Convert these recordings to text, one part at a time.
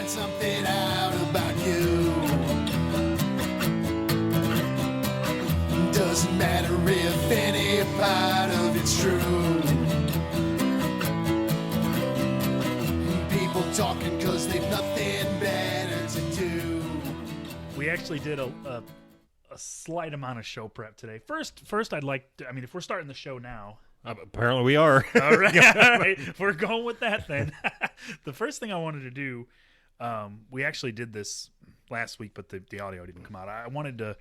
find something out about you. Doesn't matter if any part of it's true. People talking because they've nothing better to do. We actually did a slight amount of show prep today. First, I'd like to, if we're starting the show now. Apparently we are. All right. We're going with that then. The first thing I wanted to do, we actually did this last week, but the audio didn't come out. I wanted to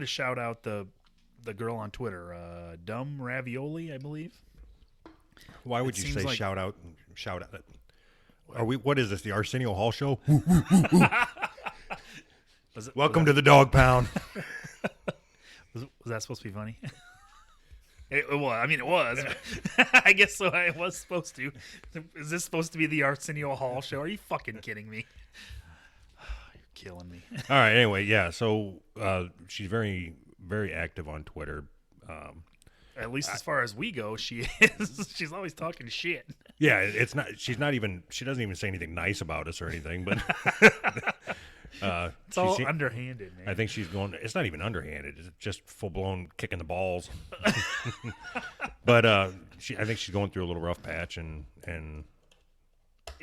shout out the girl on Twitter, Dumb Ravioli, I believe. Why would you say like... shout out? Are we? What is this? The Arsenio Hall show? Welcome to the Dog Pound. Was that supposed to be funny? It was. I guess so. I was supposed to. Is this supposed to be the Arsenio Hall show? Are you fucking kidding me? You're killing me. All right. Anyway, yeah. So she's very, very active on Twitter. At least as far as we go, she is. She's always talking shit. Yeah, it's not. She's not even. She doesn't even say anything nice about us or anything. But it's all underhanded, man. I think she's going. It's not even underhanded. It's just full blown kicking the balls. But I think she's going through a little rough patch, and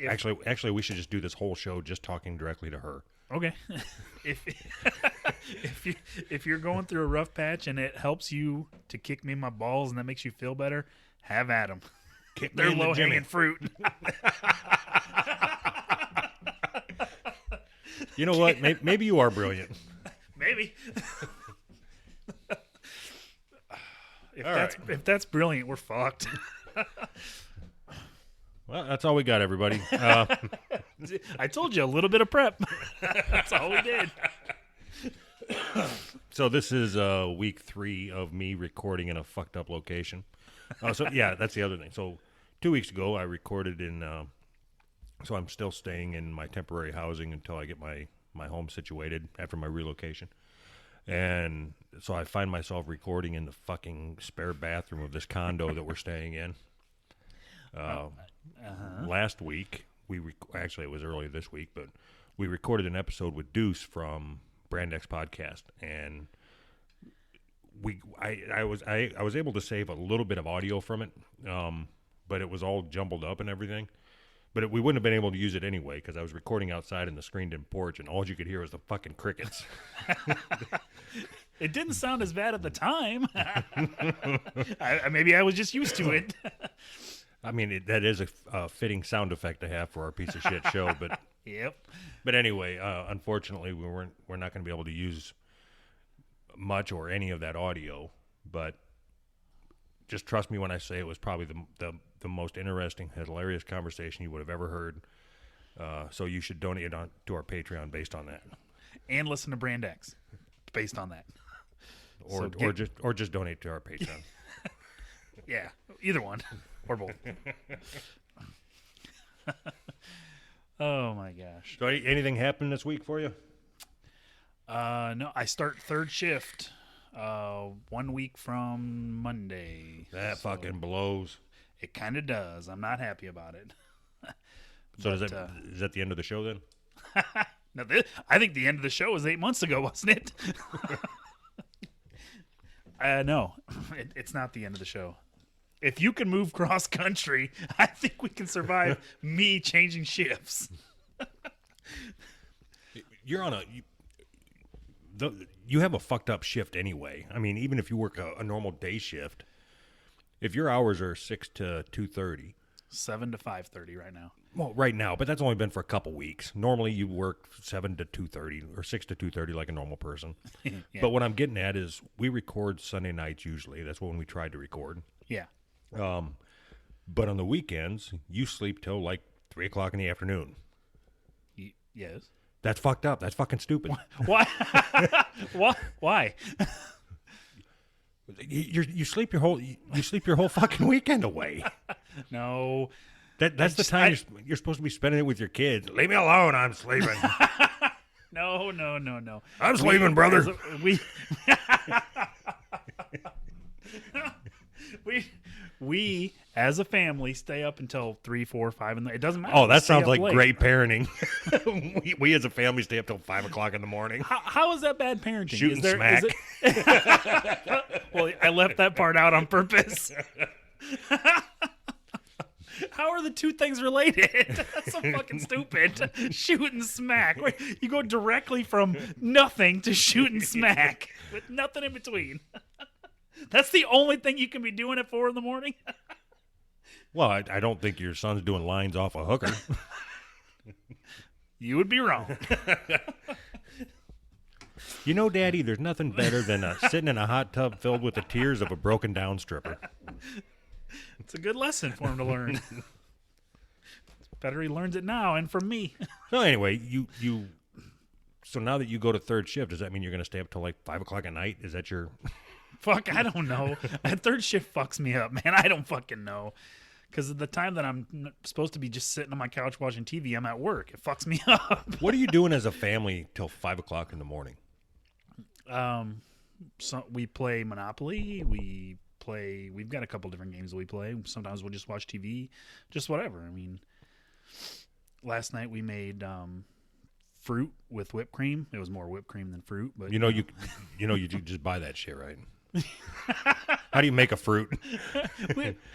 actually, we should just do this whole show just talking directly to her. Okay. If you're going through a rough patch and it helps you to kick me in my balls and that makes you feel better, have at them. They're low hanging fruit. You know what? Maybe you are brilliant. Maybe. If that's brilliant, we're fucked. Well, that's all we got, everybody. I told you, a little bit of prep. That's all we did. So this is week 3 of me recording in a fucked up location. So yeah, that's the other thing. So 2 weeks ago, I recorded in. So I'm still staying in my temporary housing until I get my home situated after my relocation. And so I find myself recording in the fucking spare bathroom of this condo that we're staying in. Last week, actually it was earlier this week, but we recorded an episode with Deuce from Brand X Podcast, and I was able to save a little bit of audio from it, but it was all jumbled up and everything. But we wouldn't have been able to use it anyway because I was recording outside in the screened-in porch, and all you could hear was the fucking crickets. It didn't sound as bad at the time. Maybe I was just used to it. I mean, that is a fitting sound effect to have for our piece of shit show, but yep. But anyway, unfortunately, we're not going to be able to use much or any of that audio. But just trust me when I say it was probably the most interesting, hilarious conversation you would have ever heard. So you should donate to our Patreon based on that, and listen to Brand X based on that, or just donate to our Patreon. Yeah, either one. Or both. Oh my gosh. So anything happened this week for you? No, I start third shift 1 week from Monday. That fucking blows. It kind of does. I'm not happy about it. So is that the end of the show then? No, I think the end of the show was 8 months ago, wasn't it? No, it's not the end of the show. If you can move cross country, I think we can survive me changing shifts. You're on you have a fucked up shift anyway. I mean, even if you work a normal day shift, if your hours are 6 to 2:30, 7 to 5:30 right now. Well, right now, but that's only been for a couple weeks. Normally, you work 7 to 2:30 or 6 to 2:30 like a normal person. Yeah. But what I'm getting at is we record Sunday nights usually. That's when we tried to record. Yeah. But on the weekends, you sleep till like 3 o'clock in the afternoon. Yes. That's fucked up. That's fucking stupid. Why? Why? You sleep your whole fucking weekend away. No. That's the time you're supposed to be spending it with your kids. Leave me alone. I'm sleeping. No. I'm sleeping, brother. we as a family stay up until 3, 4, 5 in the. It doesn't matter. Oh, We that stay sounds up like late. great parenting. we as a family stay up till 5 o'clock in the morning. How is that bad parenting? Shooting is smack. Well, I left that part out on purpose. How are the two things related? That's so fucking stupid. Shooting smack. Wait, you go directly from nothing to shooting smack with nothing in between. That's the only thing you can be doing at 4 in the morning. Well, I don't think your son's doing lines off a hooker. You would be wrong. You know, Daddy, there's nothing better than sitting in a hot tub filled with the tears of a broken down stripper. It's a good lesson for him to learn. It's better he learns it now and from me. So anyway, so now that you go to third shift, does that mean you're going to stay up till like 5 o'clock at night? Is that your... Fuck, I don't know. That third shift fucks me up, man. I don't fucking know. Because of the time that I'm supposed to be just sitting on my couch watching TV, I'm at work. It fucks me up. What are you doing as a family till 5 o'clock in the morning? So we play Monopoly. We've got a couple different games that we play. Sometimes we'll just watch TV, just whatever. I mean, last night we made fruit with whipped cream. It was more whipped cream than fruit, but You just buy that shit, right? How do you make a fruit?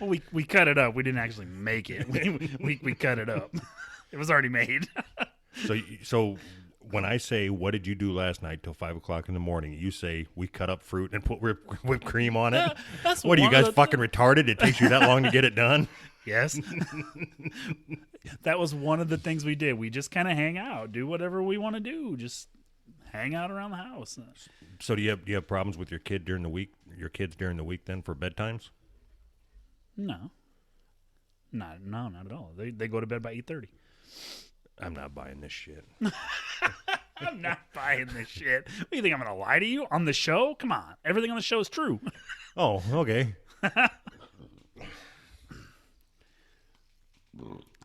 we cut it up. We didn't actually make it. We cut it up. It was already made. So when I say, what did you do last night till 5 o'clock in the morning? You say, we cut up fruit and put whipped cream on it? That's What are you one of guys the fucking retarded? It takes you that long to get it done? Yes. That was one of the things we did. We just kind of hang out, do whatever we want to do. Just hang out around the house. So do you have problems with your kids during the week then for bedtimes? No. Not at all. They go to bed by 8:30. I'm not buying this shit. I'm not buying this shit. What do you think, I'm going to lie to you on the show? Come on. Everything on the show is true. Oh, okay.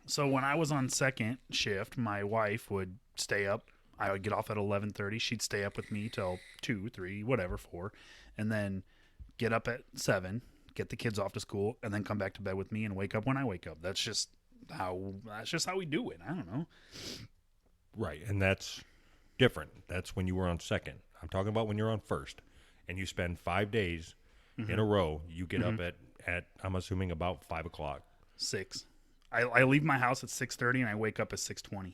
So when I was on second shift, my wife would stay up. I would get off at 11:30. She'd stay up with me till 2, 3, whatever, 4, and then get up at 7, get the kids off to school, and then come back to bed with me and wake up when I wake up. That's just how we do it. I don't know. Right, and that's different. That's when you were on second. I'm talking about when you're on first, and you spend 5 days in a row. You get up at I'm assuming about 5 o'clock. 6. I leave my house at 6:30 and I wake up at 6:20.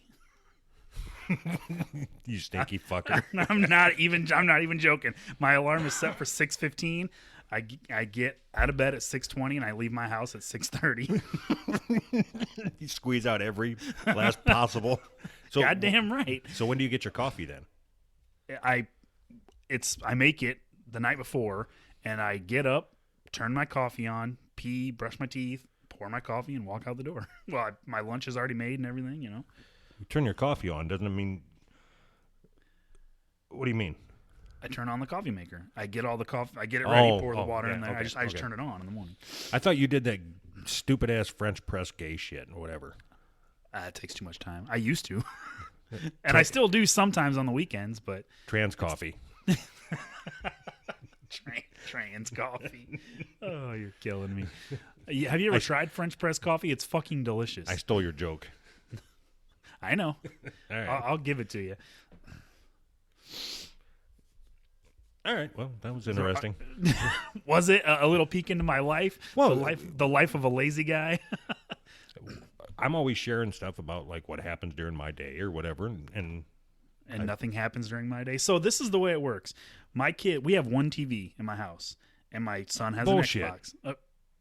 You stinky fucker. I'm not even joking. My alarm is set for 6:15. I get out of bed at 6:20 and I leave my house at 6:30. You squeeze out every last possible. So Goddamn right. So when do you get your coffee then? I make it the night before and I get up, turn my coffee on, pee, brush my teeth, pour my coffee and walk out the door. Well, my lunch is already made and everything, you know. You turn your coffee on, doesn't it mean... What do you mean? I turn on the coffee maker. I get all the coffee. I get it ready, pour the water yeah, in there. okay, I just turn it on in the morning. I thought you did that stupid ass French press gay shit or whatever. It takes too much time. I used to. And I still do sometimes on the weekends, but... Trans coffee. Trans coffee. Oh, you're killing me. Have you ever tried French press coffee? It's fucking delicious. I stole your joke. I know. All right. I'll give it to you. All right. Well, that was interesting. Was it a little peek into my life? Well, the life of a lazy guy. I'm always sharing stuff about like what happens during my day or whatever, and nothing happens during my day. So this is the way it works. My kid, we have one TV in my house, and my son has Bullshit. an Xbox.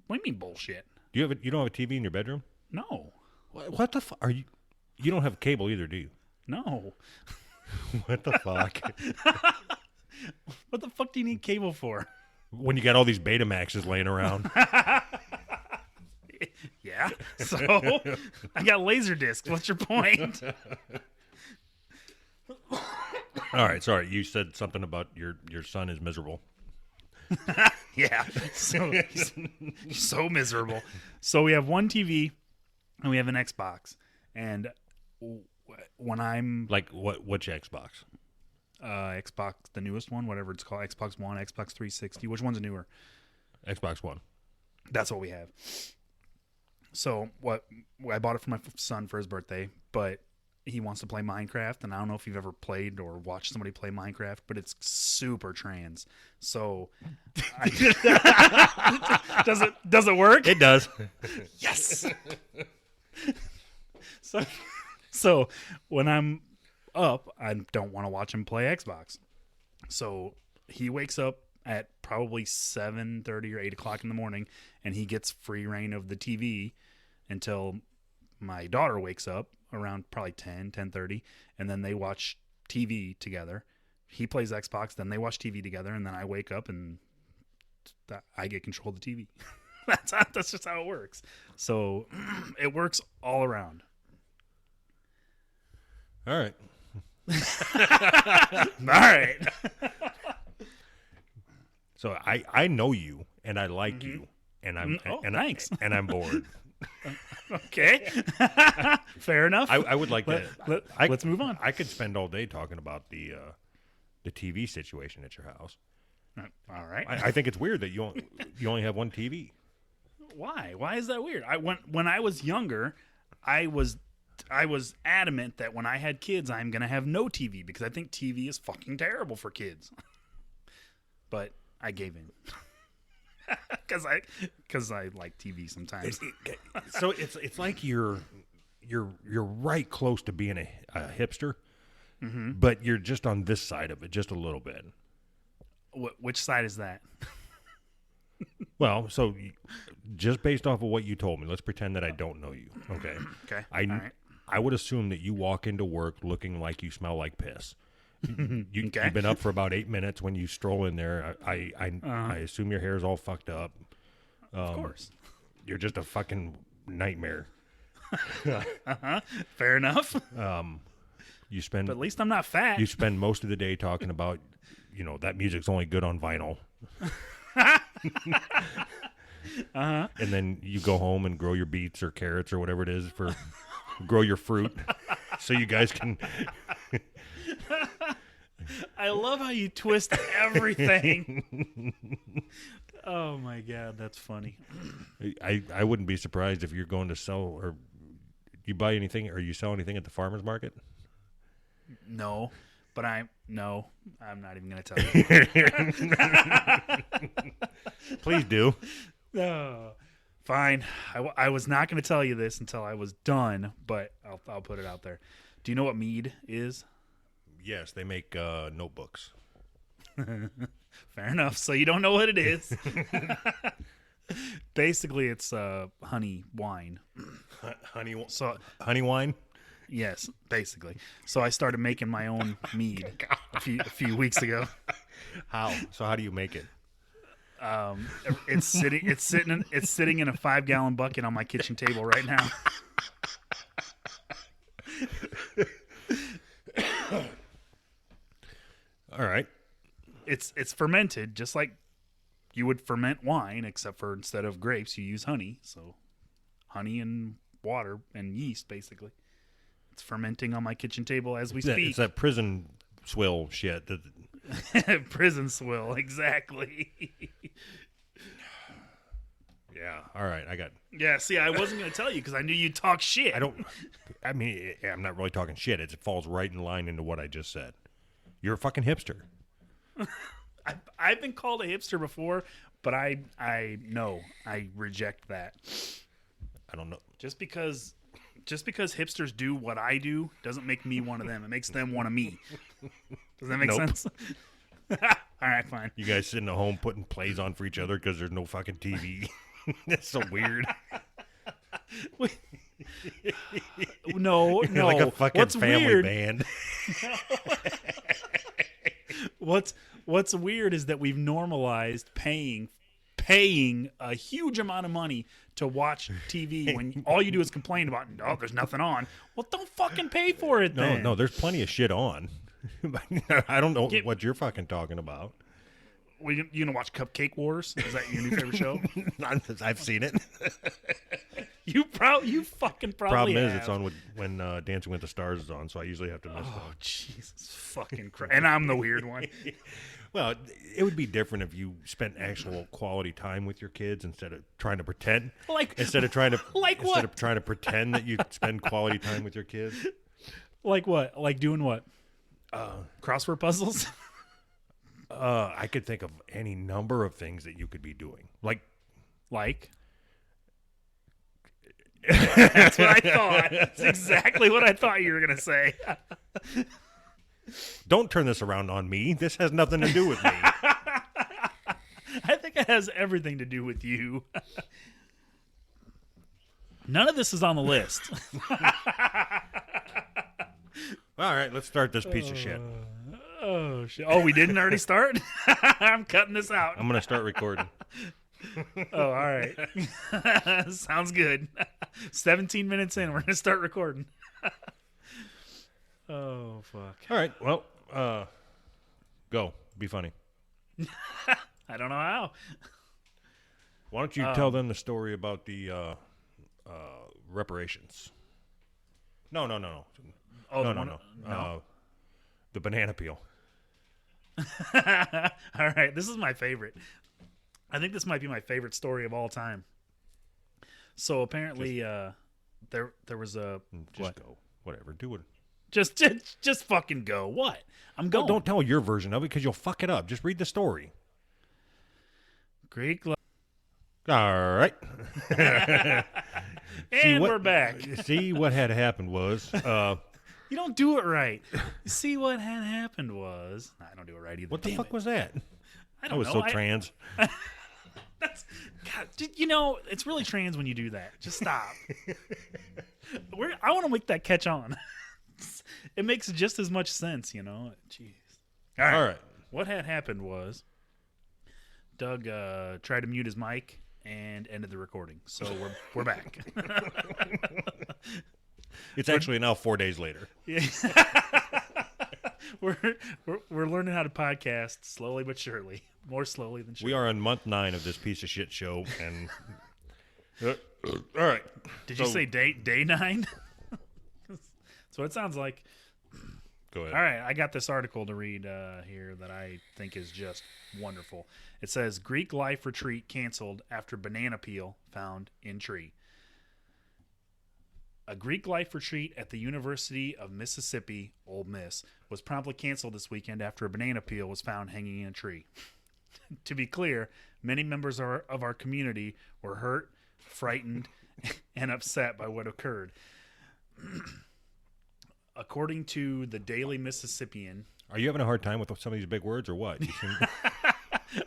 What do you mean bullshit? you don't have a TV in your bedroom? No. What the fuck are you? You don't have cable either, do you? No. What the fuck? What the fuck do you need cable for? When you got all these Betamaxes laying around. Yeah. So I got laser discs. What's your point? All right, sorry. You said something about your son is miserable. Yeah. So he's so miserable. So we have one TV and we have an Xbox. And when I'm Like which Xbox? Xbox, the newest one, whatever it's called, Xbox One, Xbox 360. Which one's newer? Xbox One. That's what we have. So what I bought it for my son for his birthday, but he wants to play Minecraft, and I don't know if you've ever played or watched somebody play Minecraft, but it's super trans. So does it work? It does. Yes. So when I'm up, I don't want to watch him play Xbox. So he wakes up at probably 7:30 or 8 o'clock in the morning, and he gets free reign of the TV until my daughter wakes up around probably 10:30, and then they watch TV together. He plays Xbox, then they watch TV together, and then I wake up and I get control of the TV. That's just how it works. So it works all around. All right. All right. So I know you and I like you and I'm thanks. And I'm bored. Okay. Fair enough. I would like to. Let's move on. I could spend all day talking about the TV situation at your house. All right. I think it's weird that you only have one TV. Why? Why is that weird? When I was younger, I was adamant that when I had kids, I'm gonna have no TV because I think TV is fucking terrible for kids. But I gave in because I like TV sometimes. So it's like you're right close to being a hipster, but you're just on this side of it just a little bit. Which side is that? Well, so just based off of what you told me, let's pretend that I don't know you. Okay. Okay. All right. I would assume that you walk into work looking like you smell like piss. You've been up for about 8 minutes when you stroll in there. I assume your hair's all fucked up. Of course. You're just a fucking nightmare. Fair enough. You spend, but at least I'm not fat. You spend most of the day talking about, that music's only good on vinyl. And then you go home and grow your beets or carrots or whatever it is grow your fruit so you guys can. I love how you twist everything. Oh my God, that's funny. I wouldn't be surprised if you're going to sell or you buy anything or you sell anything at the farmer's market. No, but I'm not even going to tell you. Please do. No. Fine. I was not going to tell you this until I was done, but I'll put it out there. Do you know what Mead is? Yes, they make notebooks. Fair enough. So you don't know what it is. Basically, it's honey wine. Honey wine? Yes, basically. So I started making my own mead a few weeks ago. How? So how do you make it? It's sitting in a 5-gallon bucket on my kitchen table right now. All right. It's fermented just like you would ferment wine, except for instead of grapes, you use honey. So honey and water and yeast, basically. It's fermenting on my kitchen table as we speak. It's that prison swill shit. Prison swill, exactly. Yeah. All right. Yeah. See, I wasn't going to tell you because I knew you'd talk shit. I'm not really talking shit. It falls right in line into what I just said. You're a fucking hipster. I've been called a hipster before, but I reject that. I don't know. Just because hipsters do what I do doesn't make me one of them. It makes them one of me. Does that make sense? All right, fine. You guys sitting at home putting plays on for each other because there's no fucking TV. That's so weird. No. You're like a fucking family band. What's weird is that we've normalized paying a huge amount of money to watch TV when all you do is complain about, there's nothing on. Well, don't fucking pay for it then. No, there's plenty of shit on. I don't know what you're fucking talking about. Well, you gonna watch Cupcake Wars? Is that your new favorite show? I've seen it. You fucking probably Problem is, have. it's on when Dancing with the Stars is on, so I usually have to miss Oh, Jesus fucking Christ. And I'm the weird one. Well, it would be different if you spent actual quality time with your kids instead of trying to pretend. Instead of trying to pretend that you spend quality time with your kids. Like what? Like doing what? Crossword puzzles? I could think of any number of things that you could be doing. Like? That's what I thought. That's exactly what I thought you were going to say. Don't turn this around on me. This has nothing to do with me. I think it has everything to do with you. None of this is on the list. All right, let's start this piece of shit. Oh, shit. Oh, we didn't already start? I'm cutting this out. I'm going to start recording. Oh, all right. Sounds good. 17 minutes in, we're going to start recording. Oh, fuck. All right, well, go. Be funny. I don't know how. Why don't you tell them the story about the reparations? No. Oh, No. The banana peel. All right, this is my favorite. I think this might be my favorite story of all time. So apparently, there was a Just go. Whatever. Do it. Just fucking go. What? I'm going. Don't tell your version of it because you'll fuck it up. Just read the story. Greek. All right. And we're back. See, what had happened was... You don't do it right. You see, what had happened was... I don't do it right either. what the Damn fuck it. was that? I I don't was know. so trans. That's... God, it's really trans when you do that. Just stop. I want to make that catch on. It makes just as much sense, Jeez. All right. What had happened was Doug tried to mute his mic and ended the recording. So we're back. It's actually now 4 days later. Yeah. We're learning how to podcast slowly but surely. More slowly than surely. We are on month 9 of this piece of shit show, and all right. Did you say day 9? That's what it sounds like. Go ahead. All right, I got this article to read here that I think is just wonderful. It says, Greek life retreat canceled after banana peel found in tree. A Greek life retreat at the University of Mississippi, Ole Miss, was promptly canceled this weekend after a banana peel was found hanging in a tree. To be clear, many members of our community were hurt, frightened, and upset by what occurred. According to the Daily Mississippian... Are you having a hard time with some of these big words or what?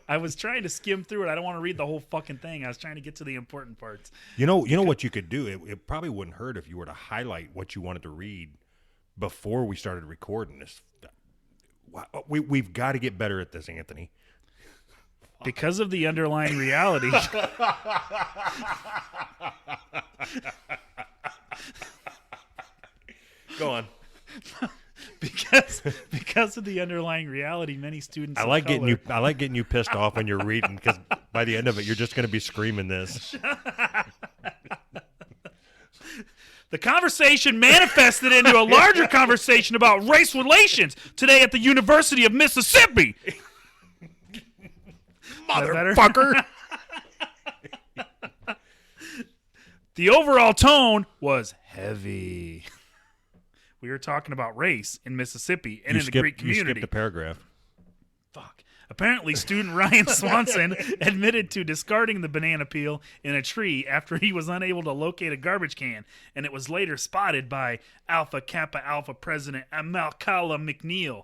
I was trying to skim through it. I don't want to read the whole fucking thing. I was trying to get to the important parts. You know what you could do? It probably wouldn't hurt if you were to highlight what you wanted to read before we started recording this. We've got to get better at this, Anthony. Because of the underlying reality. Go on. Because of the underlying reality, many students. I like getting you pissed off when you're reading, because by the end of it, you're just going to be screaming this. The conversation manifested into a larger conversation about race relations today at the University of Mississippi. Motherfucker. The overall tone was heavy. We were talking about race in Mississippi and in the Greek community. You skipped a paragraph. Fuck. Apparently, student Ryan Swanson admitted to discarding the banana peel in a tree after he was unable to locate a garbage can, and it was later spotted by Alpha Kappa Alpha President Makala McNeil,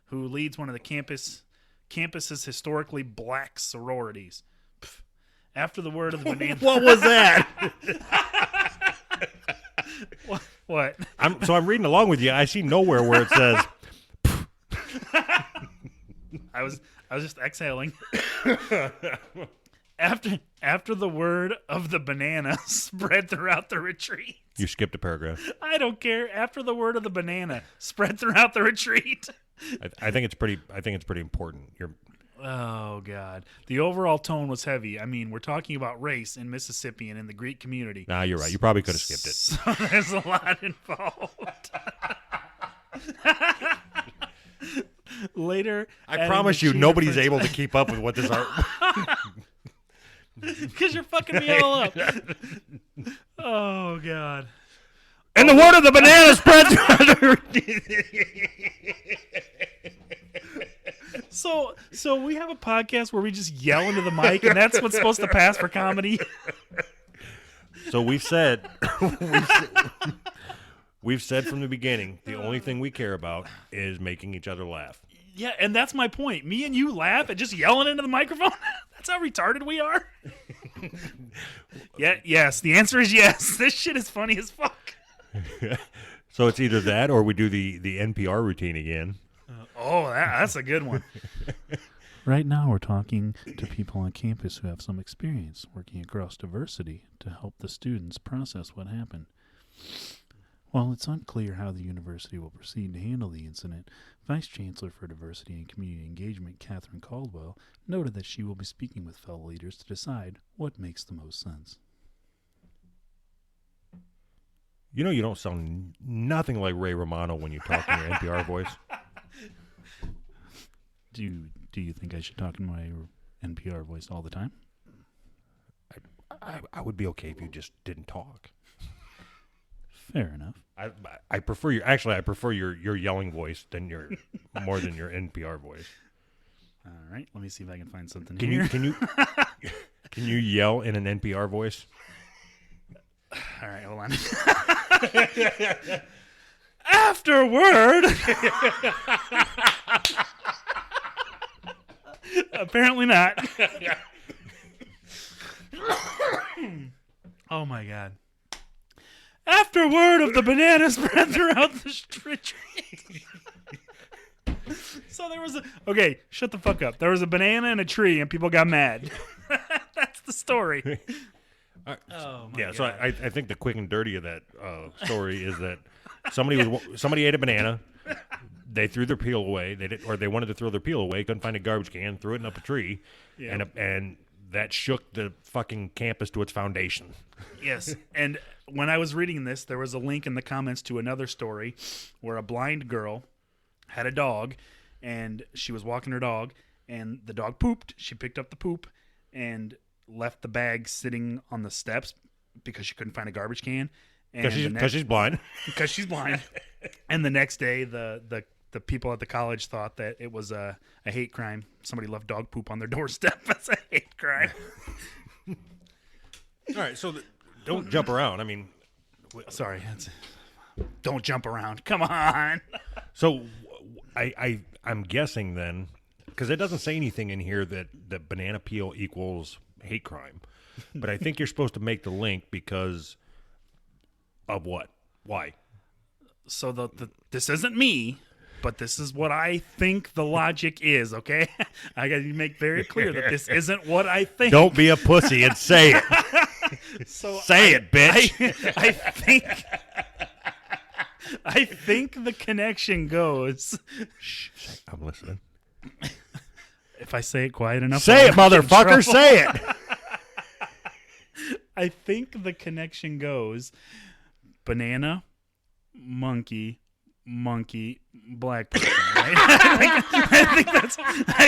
who leads one of the campus's historically black sororities. Pff. After the word of the banana... What was that? What? I'm reading along with you. I see nowhere where it says... I was just exhaling. After the word of the banana spread throughout the retreat. You skipped a paragraph. I don't care. After the word of the banana spread throughout the retreat. I think it's pretty important. Oh, God. The overall tone was heavy. I mean, we're talking about race in Mississippi and in the Greek community. Nah, you're right. You probably could have skipped it. So there's a lot involved. Later, I promise you, nobody's able to keep up with what this art. Because you're fucking me all up. Oh, God. And the word of the banana spread. So we have a podcast where we just yell into the mic, and that's what's supposed to pass for comedy. So we've said from the beginning, the only thing we care about is making each other laugh. Yeah, and that's my point. Me and you laugh at just yelling into the microphone. That's how retarded we are. Yes. The answer is yes. This shit is funny as fuck. So it's either that or we do the NPR routine again. That's a good one. Right now we're talking to people on campus who have some experience working across diversity to help the students process what happened. While it's unclear how the university will proceed to handle the incident, Vice Chancellor for Diversity and Community Engagement, Catherine Caldwell, noted that she will be speaking with fellow leaders to decide what makes the most sense. You know you don't sound nothing like Ray Romano when you talk in your NPR voice. Do you think I should talk in my NPR voice all the time? I would be okay if you just didn't talk. Fair enough. I prefer your yelling voice more than your NPR voice. All right, let me see if I can find something Can here. you yell in an NPR voice? All right, hold on. Afterward. Apparently not. Oh my God. After word of the banana spread throughout the street. So there was okay, shut the fuck up. There was a banana in a tree and people got mad. That's the story. God. So I think the quick and dirty of that story is that somebody ate a banana. They threw their peel away. They wanted to throw their peel away. Couldn't find a garbage can. Threw it up a tree, and that shook the fucking campus to its foundation. Yes, and when I was reading this, there was a link in the comments to another story where a blind girl had a dog, and she was walking her dog, and the dog pooped. She picked up the poop and left the bag sitting on the steps because she couldn't find a garbage can. Because she's blind. Because she's blind. And the next day, the people at the college thought that it was a hate crime. Somebody left dog poop on their doorstep. That's a hate crime. All right, so don't jump around. I mean, sorry. Don't jump around. Come on. So I'm guessing then, because it doesn't say anything in here that banana peel equals hate crime. But I think you're supposed to make the link because of what? Why? So this isn't me, but this is what I think the logic is, okay? I got to make very clear that this isn't what I think. Don't be a pussy and say it. Say it, bitch. I think the connection goes. Shh, I'm listening. If I say it quiet enough. Say it, motherfucker. Say it. I think the connection goes banana, monkey, black person. Right? I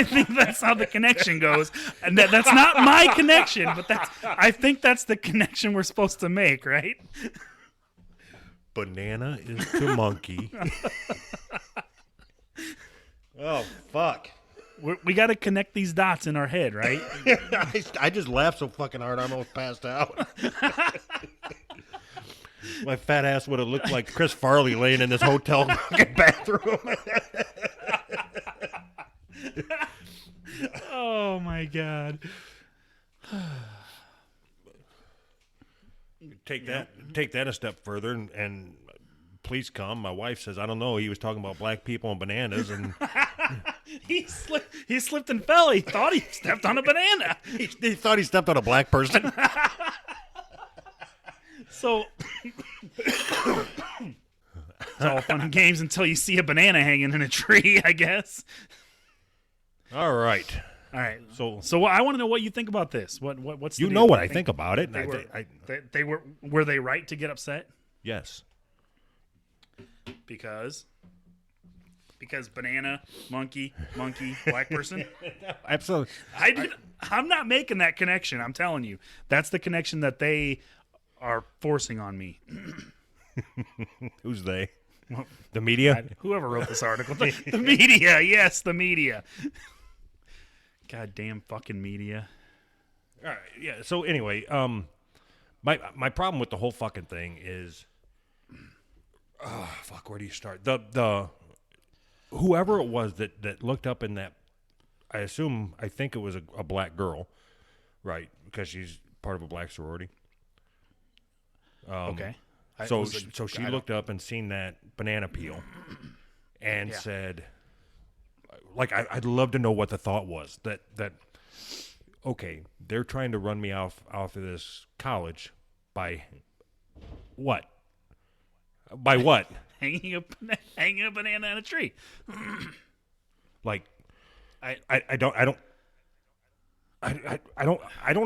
think that's how the connection goes. And that's not my connection, but I think that's the connection we're supposed to make, right? Banana is to monkey. Oh, fuck. We got to connect these dots in our head, right? I just laughed so fucking hard I almost passed out. My fat ass would have looked like Chris Farley laying in this hotel bathroom. Oh, my God. Take that a step further and please come. My wife says, I don't know. He was talking about black people and bananas, and he slipped and fell. He thought he stepped on a banana. he thought he stepped on a black person. So it's all fun and games until you see a banana hanging in a tree, I guess. All right. All right. So I want to know what you think about this. What's the you deal? know what I think about it. They were they right to get upset? Yes. Because banana, monkey, black person. Absolutely. I'm not making that connection. I'm telling you, that's the connection that they are forcing on me. Who's they? The media? Whoever wrote this article. The media. Yes, the media. Goddamn fucking media. All right. Yeah. So anyway, my problem with the whole fucking thing is, fuck. Where do you start? The whoever it was that looked up in that, I think it was a black girl, right? Because she's part of a black sorority. Okay. So she looked up and seen that banana peel, and said, like, I'd love to know what the thought was that okay, they're trying to run me off of this college by what? By what? Hanging a banana in a tree. Like, I don't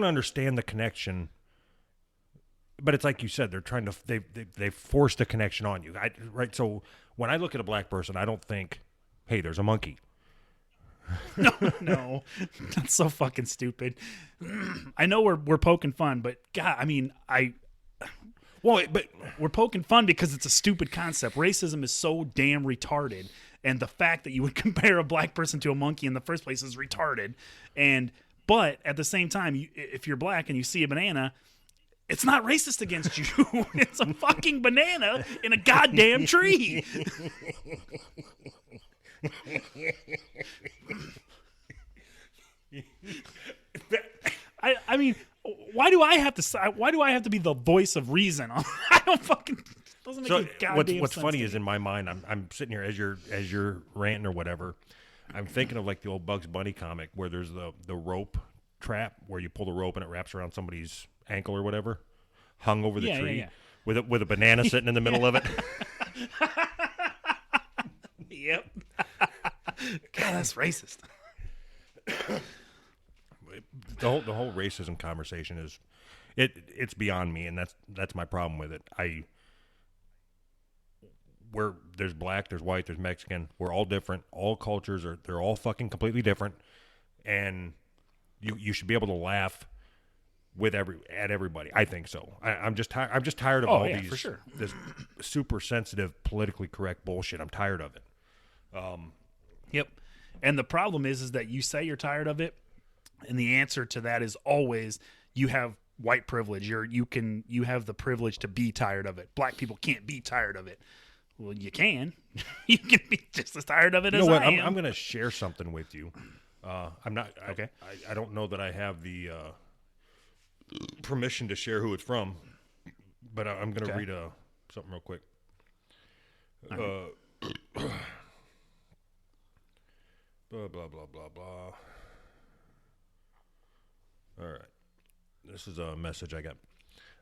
understand the connection. But it's like you said, they're trying to they forced a connection on you, right? So when I look at a black person, I don't think, hey, there's a monkey. No, that's so fucking stupid. I know we're poking fun, but God, I mean, but we're poking fun because it's a stupid concept. Racism is so damn retarded, and the fact that you would compare a black person to a monkey in the first place is retarded. But at the same time, if you're black and you see a banana, it's not racist against you. It's a fucking banana in a goddamn tree. I mean, why do I have to be the voice of reason? I don't fucking doesn't make any goddamn what's sense funny to is me. in my mind, I'm sitting here as you're ranting or whatever. I'm thinking of like the old Bugs Bunny comic where there's the rope trap where you pull the rope and it wraps around somebody's ankle or whatever, hung over the tree with a banana sitting in the middle of it. Yep. God, that's racist. The whole racism conversation is it's beyond me, and that's my problem with it. There's black, there's white, there's Mexican. We're all different. All cultures they're all fucking completely different, and you should be able to laugh at everybody. I think so. I'm just tired of all these for sure. This super sensitive, politically correct bullshit. I'm tired of it. Yep. And the problem is that you say you're tired of it, and the answer to that is always you have white privilege. You have the privilege to be tired of it. Black people can't be tired of it. Well, you can. You can be just as tired of it as I am. I'm going to share something with you. I'm not okay. I don't know that I have the permission to share who it's from, but I'm going to read something real quick. Blah, blah, blah, blah, blah. All right. This is a message I got.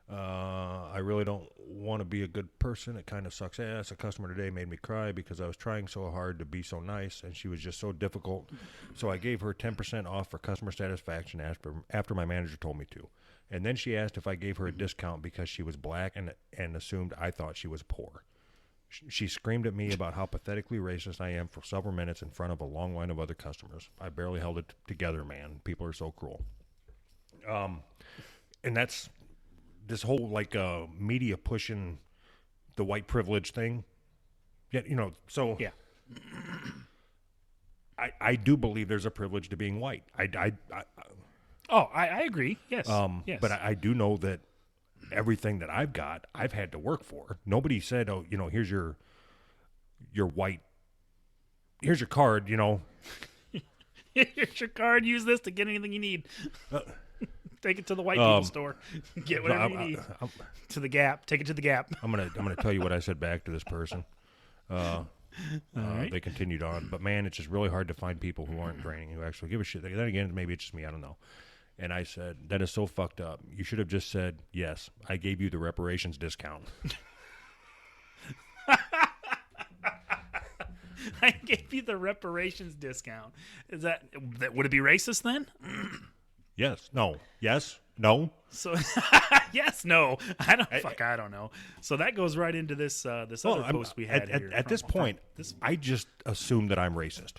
I really don't want to be a good person. It kind of sucks ass. A customer today made me cry because I was trying so hard to be so nice, and she was just so difficult. So I gave her 10% off for customer satisfaction after my manager told me to. And then she asked if I gave her a discount because she was black and assumed I thought she was poor. She screamed at me about how pathetically racist I am for several minutes in front of a long line of other customers. I barely held it together, man. People are so cruel. And that's this whole media pushing the white privilege thing. Yeah, so yeah. I do believe there's a privilege to being white. I agree. Yes. Yes. But I do know that everything that I've got, I've had to work for. Nobody said, "Oh, here's your white, here's your card." Here's your card. Use this to get anything you need. Take it to the white people store. Get whatever you need. To the Gap. Take it to the Gap. I'm gonna tell you what I said back to this person. They continued on, but man, it's just really hard to find people who aren't draining, who actually give a shit. Then again, maybe it's just me. I don't know. And I said, that is so fucked up. You should have just said, yes, I gave you the reparations discount. I gave you the reparations discount. Is that would it be racist then? Yes. No. Yes. No. So yes, no. I don't know. So that goes right into this other post we had here. At this point, I just assume that I'm racist.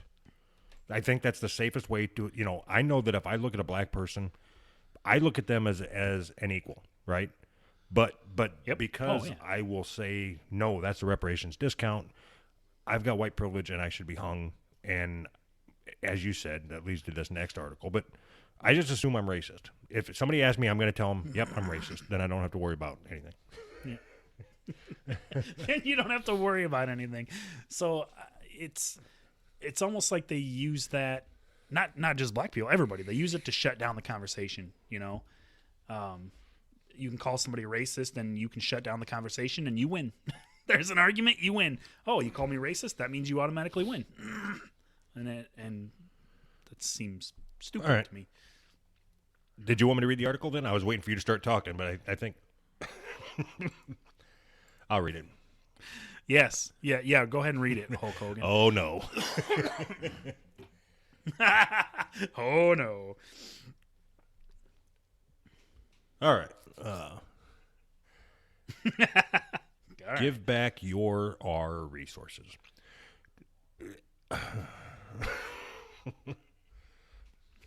I think that's the safest way to, I know that if I look at a black person, I look at them as an equal, right? But Yep. because I will say, no, that's a reparations discount, I've got white privilege and I should be hung. And as you said, that leads to this next article. But I just assume I'm racist. If somebody asks me, I'm going to tell them, yep, I'm racist. Then I don't have to worry about anything. And you don't have to worry about anything. So it's almost like they use that, not just black people, everybody. They use it to shut down the conversation, You can call somebody racist and you can shut down the conversation and you win. There's an argument, you win. Oh, you call me racist? That means you automatically win. And that seems stupid to me. Did you want me to read the article then? I was waiting for you to start talking, but I think I'll read it. Yes. Yeah, go ahead and read it, Hulk Hogan. Oh, no. Oh, no. All right. Give back our resources.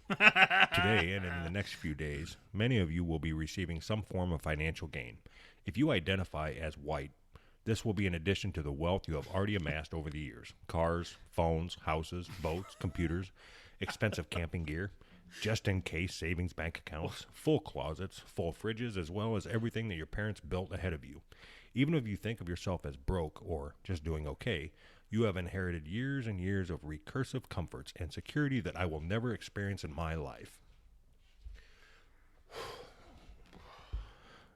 Today and in the next few days, many of you will be receiving some form of financial gain. If you identify as white, this will be in addition to the wealth you have already amassed over the years. Cars, phones, houses, boats, computers, expensive camping gear, just-in-case savings bank accounts, full closets, full fridges, as well as everything that your parents built ahead of you. Even if you think of yourself as broke or just doing okay, you have inherited years and years of recursive comforts and security that I will never experience in my life.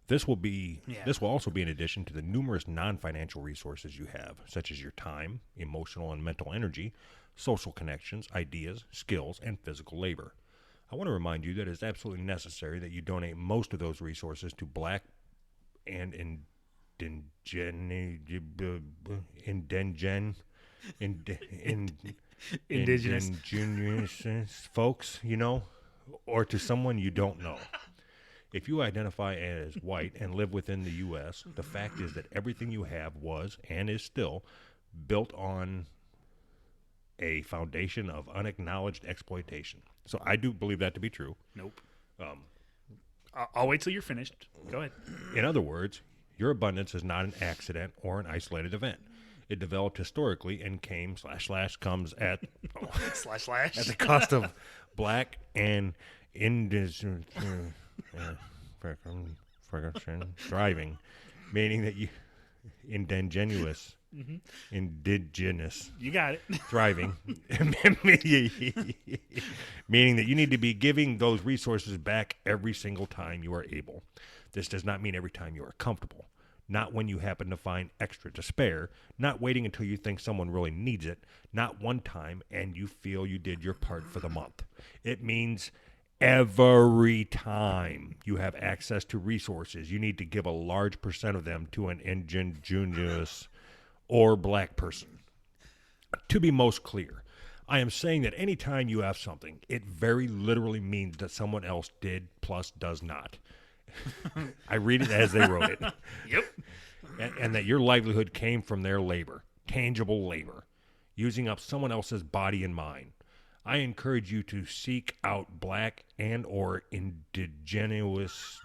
This will also be in addition to the numerous non-financial resources you have, such as your time, emotional and mental energy, social connections, ideas, skills, and physical labor. I want to remind you that it is absolutely necessary that you donate most of those resources to black and indigenous folks, or to someone you don't know. If you identify as white and live within the U.S., the fact is that everything you have was and is still built on a foundation of unacknowledged exploitation. So I do believe that to be true. Nope. I'll wait till you're finished. Go ahead. In other words, your abundance is not an accident or an isolated event. It developed historically and came / comes at / at the cost of black and indigenous thriving, meaning that you indigenous. Mm-hmm. Indigenous. You got it. Thriving. Meaning that you need to be giving those resources back every single time you are able. This does not mean every time you are comfortable. Not when you happen to find extra to spare. Not waiting until you think someone really needs it. Not one time and you feel you did your part for the month. It means every time you have access to resources, you need to give a large percent of them to an indigenous or black person. To be most clear, I am saying that any time you have something, it very literally means that someone else did plus does not. I read it as they wrote it. Yep. And that your livelihood came from their labor, tangible labor, using up someone else's body and mind. I encourage you to seek out black and or indigenous.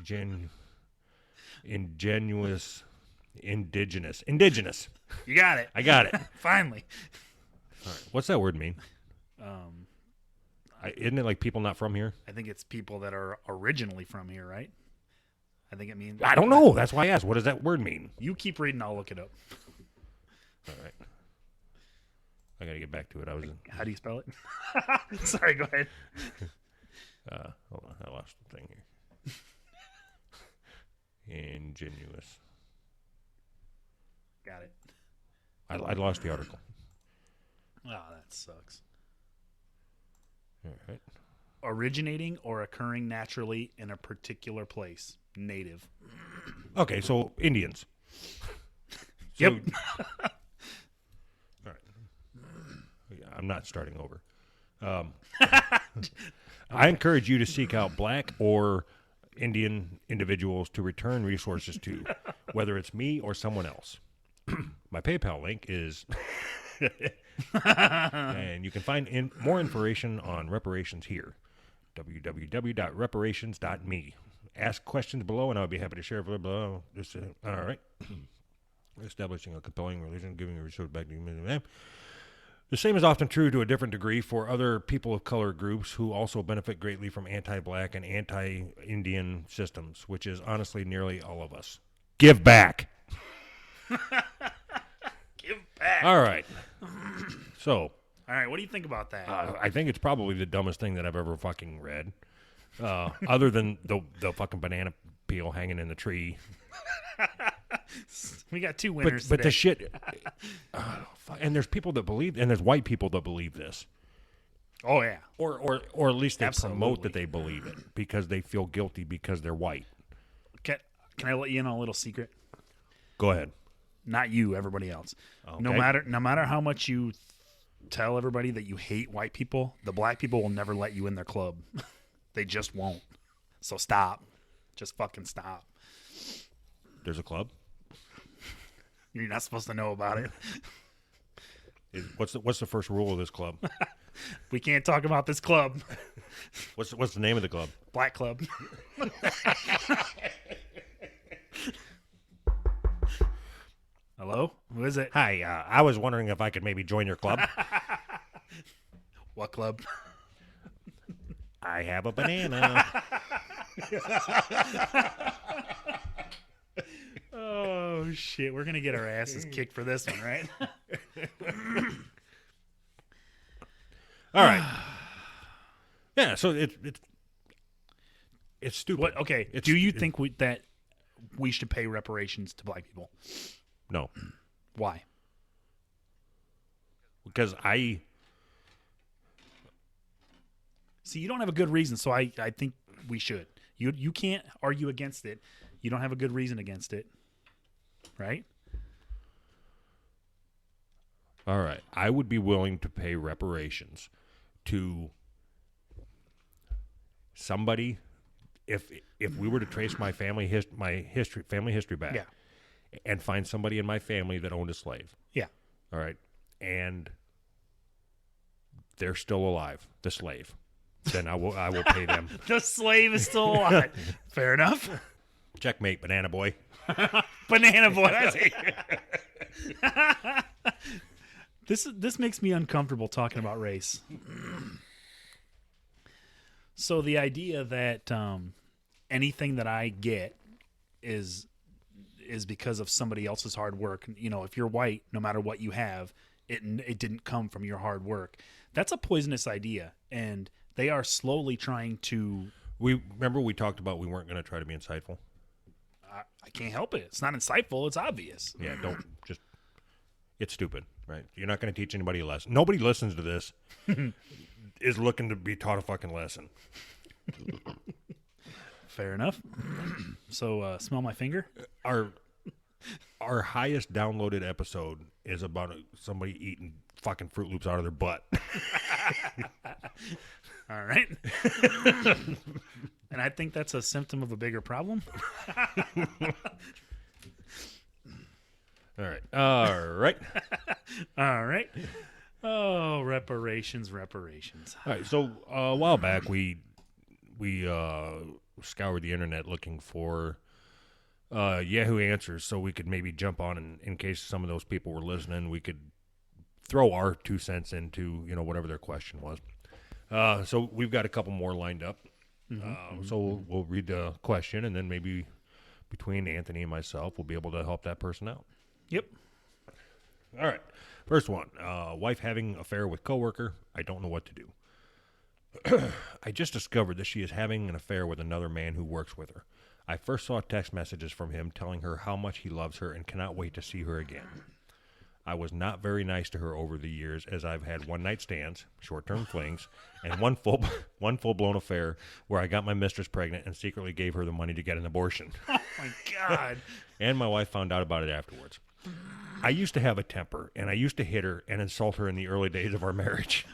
You got it. I got it. Finally. All right. What's that word mean? Isn't it like people not from here? I think it's people that are originally from here, right? I think it means... I don't know. That's why I asked. What does that word mean? You keep reading. I'll look it up. All right. I got to get back to it. How do you spell it? Sorry, go ahead. Hold on. I lost the thing here. Ingenuous. Got it. I lost the article. Oh, that sucks. All right. Originating or occurring naturally in a particular place. Native. Okay, so Indians. Yep. All right. I'm not starting over. I encourage you to seek out black or Indian individuals to return resources to, whether it's me or someone else. My PayPal link is, and you can find more information on reparations here, www.reparations.me. Ask questions below, and I'll be happy to share. Blah, blah, blah. All right. Establishing a compelling religion, giving a resource back to you. The same is often true to a different degree for other people of color groups who also benefit greatly from anti-black and anti-Indian systems, which is honestly nearly all of us. Give back. Give back. All right. So. All right, what do you think about that? I think it's probably the dumbest thing that I've ever fucking read. Other than the fucking banana peel hanging in the tree. We got two winners But today. the shit... and there's people that believe... And there's white people that believe this. Oh, yeah. Or at least they promote Absolutely. that they believe it because they feel guilty because they're white. Can I let you in on a little secret? Go ahead. Not you, everybody else. Okay. No matter how much you tell everybody that you hate white people, the black people will never let you in their club. They just won't. So stop. Just fucking stop. There's a club? You're not supposed to know about it. What's the first rule of this club? We can't talk about this club. What's the name of the club? Black Club. Hello? Who is it? Hi, I was wondering if I could maybe join your club. What club? I have a banana. Oh, shit. We're going to get our asses kicked for this one, right? All right. Yeah, so it's stupid. What? Okay. Do you think that we should pay reparations to black people? No. Why? Because See, you don't have a good reason, so I think we should. You can't argue against it. You don't have a good reason against it, right? All right. I would be willing to pay reparations to somebody if we were to trace my family history back, Yeah. and find somebody in my family that owned a slave. Yeah. All right. And they're still alive, the slave. Then I will pay them. The slave is still alive. Fair enough. Checkmate, banana boy. Banana boy. That's it. This makes me uncomfortable talking about race. So the idea that anything that I get is because of somebody else's hard work. You know, if you're white, no matter what you have, it didn't come from your hard work. That's a poisonous idea, and they are slowly trying to. Remember we talked about we weren't going to try to be insightful. I can't help it. It's not insightful. It's obvious. Yeah, don't just. It's stupid, right? You're not going to teach anybody a lesson. Nobody listens to this is looking to be taught a fucking lesson. Fair enough. So, smell my finger. Our highest downloaded episode is about somebody eating fucking Fruit Loops out of their butt. All right. And I think that's a symptom of a bigger problem. All right. All right. All right. Oh, reparations. All right. So a while back, we scoured the internet looking for Yahoo answers, so we could maybe jump on, and in case some of those people were listening, we could throw our 2 cents into whatever their question was. So we've got a couple more lined up. So we'll read the question, and then maybe between Anthony and myself, we'll be able to help that person out. Yep. All right. First one. Wife having affair with coworker. I don't know what to do. I just discovered that she is having an affair with another man who works with her. I first saw text messages from him telling her how much he loves her and cannot wait to see her again. I was not very nice to her over the years, as I've had one-night stands, short-term flings, and one full-blown affair where I got my mistress pregnant and secretly gave her the money to get an abortion. Oh, my God. And my wife found out about it afterwards. I used to have a temper, and I used to hit her and insult her in the early days of our marriage.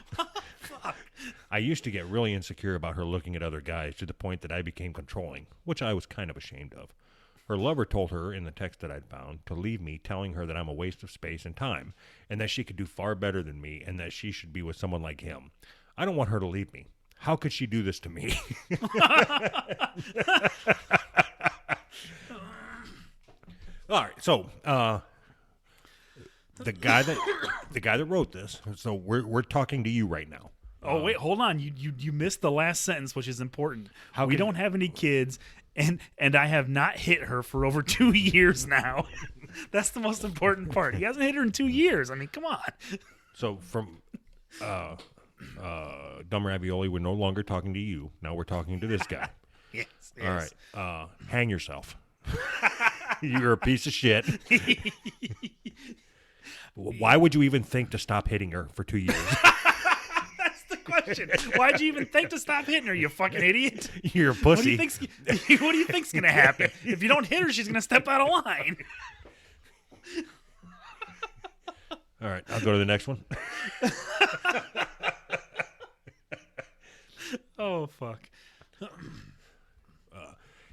I used to get really insecure about her looking at other guys to the point that I became controlling, which I was kind of ashamed of. Her lover told her in the text that I'd found to leave me, telling her that I'm a waste of space and time, and that she could do far better than me, and that she should be with someone like him. I don't want her to leave me. How could she do this to me? All right, so the guy that wrote this. So we're talking to you right now. Oh wait, hold on. You missed the last sentence, which is important. How we can- don't have any kids, and I have not hit her for over 2 years now. That's the most important part. He hasn't hit her in 2 years. I mean, come on. So from Dumb Ravioli, we're no longer talking to you. Now we're talking to this guy. Yes. All right, hang yourself. You're a piece of shit. Why would you even think to stop hitting her for 2 years? That's the question. Why'd you even think to stop hitting her, you fucking idiot? You're a What do pussy. you think's gonna happen? If you don't hit her, she's gonna step out of line. All right, I'll go to the next one. Oh fuck.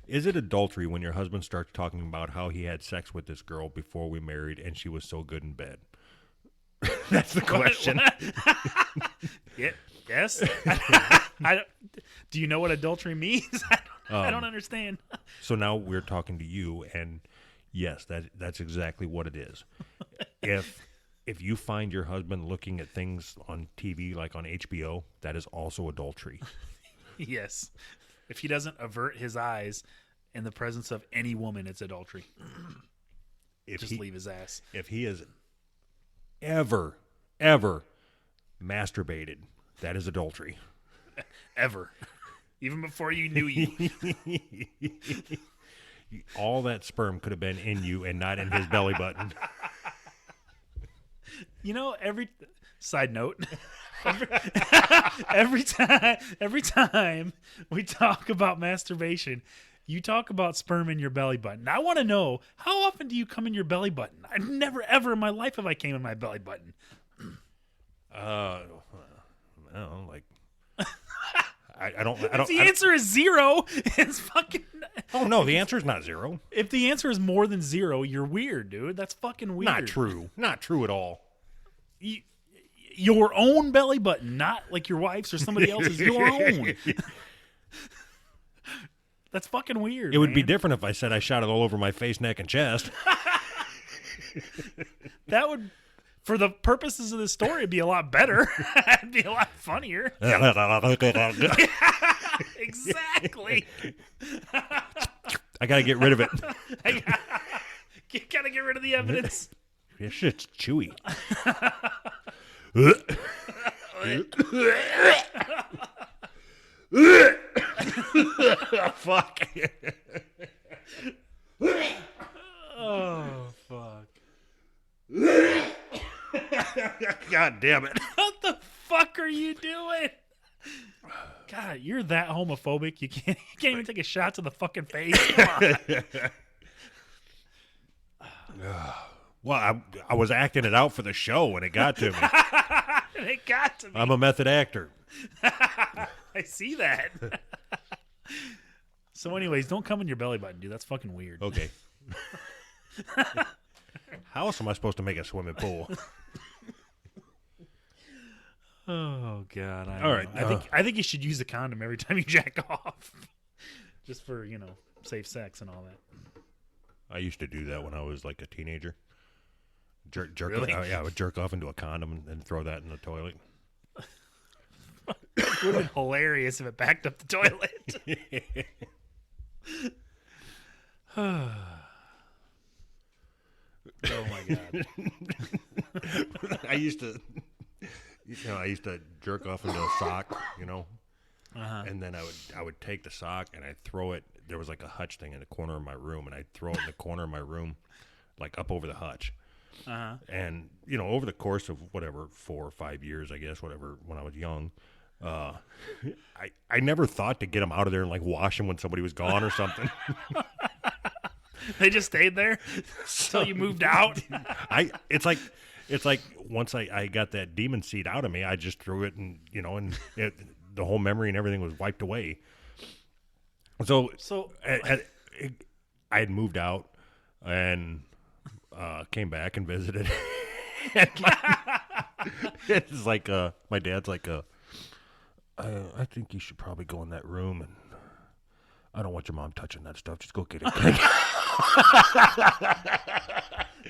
Is it adultery when your husband starts talking about how he had sex with this girl before we married and she was so good in bed? That's the question. Yeah, yes. Do you know what adultery means? I don't understand. So now we're talking to you, and yes, that's exactly what it is. If you find your husband looking at things on TV, like on HBO, that is also adultery. Yes. If he doesn't avert his eyes in the presence of any woman, it's adultery. Just leave his ass. If he has ever masturbated, that is adultery. Ever. Even before you knew you. All that sperm could have been in you and not in his belly button. You know, side note, every time we talk about masturbation, you talk about sperm in your belly button. I want to know, how often do you come in your belly button? I've never ever in my life have I came in my belly button. I don't like. I don't. If the answer is 0, it's fucking. Oh no, the answer is not 0. If the answer is more than 0, you're weird, dude. That's fucking weird. Not true. Not true at all. Your own belly button, not like your wife's or somebody else's. Your own. That's fucking weird. It would be man. different if I said I shot it all over my face, neck, and chest. That would, for the purposes of the story, it'd be a lot better. It'd be a lot funnier. Exactly. I gotta get rid of it. You gotta get rid of the evidence. This shit's chewy. Fuck. Oh, fuck. God damn it. What the fuck are you doing? God, you're that homophobic. You can't even take a shot to the fucking face. Come on. Well, I was acting it out for the show and it got to me. It got to me. I'm a method actor. I see that. So anyways, don't come in your belly button, dude. That's fucking weird. Okay. How else am I supposed to make a swimming pool? Oh God! All right, I think you should use a condom every time you jack off, just for safe sex and all that. I used to do that when I was like a teenager. Jerk. Really? Yeah, I would jerk off into a condom and throw that in the toilet. It would have been hilarious if it backed up the toilet. Oh my God! I used to jerk off into a sock, and then I would take the sock and I'd throw it. There was like a hutch thing in the corner of my room, and I'd throw it in the corner of my room, like up over the hutch. And over the course of 4 or 5 years, I guess, whatever, when I was young, I never thought to get them out of there and like wash them when somebody was gone or something. They just stayed there until you moved out. It's like once I got that demon seed out of me, I just threw it, and the whole memory and everything was wiped away. So I had moved out and came back and visited. And it's like my dad's like, I think you should probably go in that room, and I don't want your mom touching that stuff. Just go get it.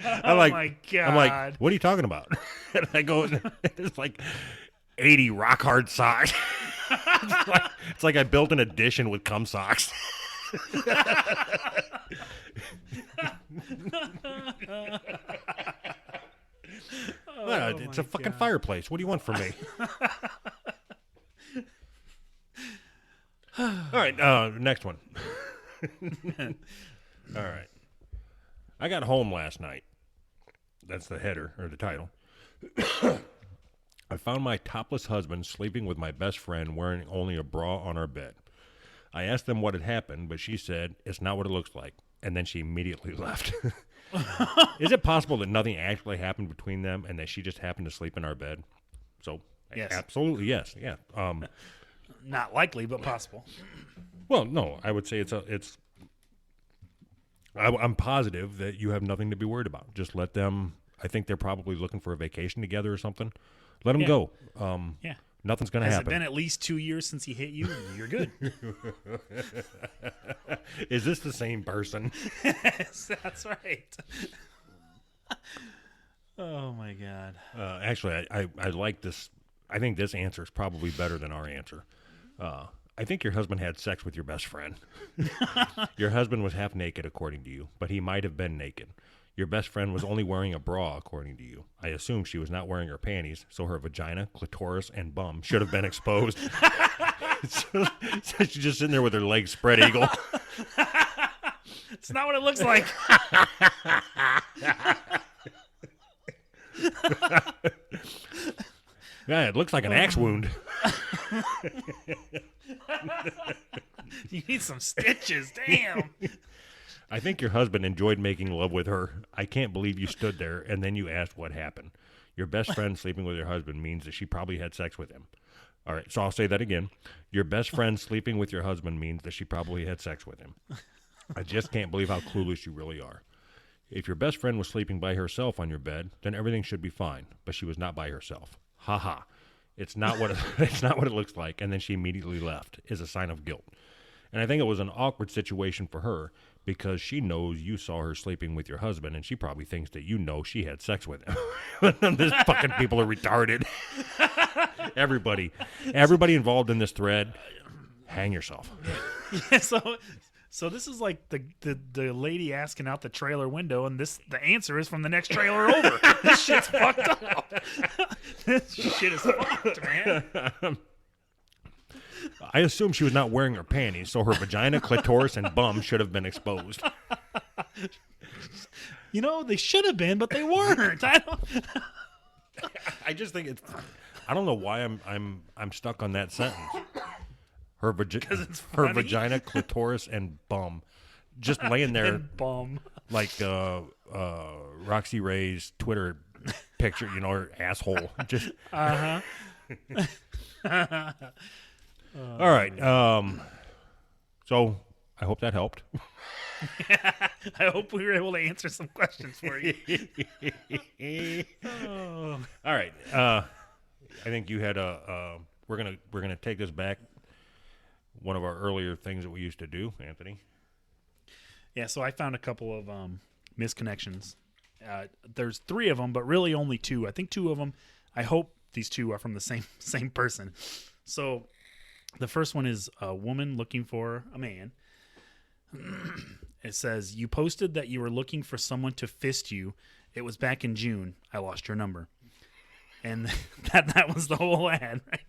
I'm like, my God. I'm like, what are you talking about? And I go, there's like 80 rock hard socks. It's like I built an addition with cum socks. It's a fucking fireplace. What do you want from me? All right, next one. All right. I got home last night. That's the header, or the title. I found my topless husband sleeping with my best friend wearing only a bra on our bed. I asked them what had happened, but she said, it's not what it looks like. And then she immediately left. Is it possible that nothing actually happened between them and that she just happened to sleep in our bed? So, Yes. Absolutely, yes. Yeah. Not likely, but possible. Well, no, I would say I'm positive that you have nothing to be worried about. Just let them. I think they're probably looking for a vacation together or something. Let them go. Yeah. Nothing's going to Has happen. it been at least 2 years since he hit you? You're good. Is this the same person? Yes, that's right. Oh, my God. Actually, I like this. I think this answer is probably better than our answer. I think your husband had sex with your best friend. Your husband was half naked, according to you, but he might have been naked. Your best friend was only wearing a bra, according to you. I assume she was not wearing her panties, so her vagina, clitoris, and bum should have been exposed. So she's just sitting there with her legs spread eagle. It's not what it looks like. Yeah, it looks like an axe wound. You need some stitches. Damn. I think your husband enjoyed making love with her. I can't believe you stood there and then you asked what happened. Your best friend sleeping with your husband means that she probably had sex with him. All right, so I'll say that again. Your best friend sleeping with your husband means that she probably had sex with him. I just can't believe how clueless you really are. If your best friend was sleeping by herself on your bed, then everything should be fine, but she was not by herself. Ha ha. It's not what it looks like, and then she immediately left is a sign of guilt. And I think it was an awkward situation for her because she knows you saw her sleeping with your husband, and she probably thinks that you know she had sex with him. These fucking people are retarded. Everybody involved in this thread, hang yourself. Yeah, so this is like the lady asking out the trailer window, and the answer is from the next trailer over. This shit's fucked up. This shit is fucked, man. I assume she was not wearing her panties, so her vagina, clitoris, and bum should have been exposed. You know, they should have been, but they weren't. I just think it's. I don't know why I'm stuck on that sentence. Her vagina, clitoris, and bum, just laying there, bum, like Roxy Ray's Twitter picture. You know, her asshole. Just. All right. So I hope that helped. I hope we were able to answer some questions for you. All right. I think you had we're gonna take this back. One of our earlier things that we used to do, Anthony. Yeah. So I found a couple of missed connections. There's 3 of them, but really only 2. I think 2 of them. I hope these 2 are from the same person. So. The first one is a woman looking for a man. It says, you posted that you were looking for someone to fist you. It was back in June. I lost your number. And that was the whole ad, right?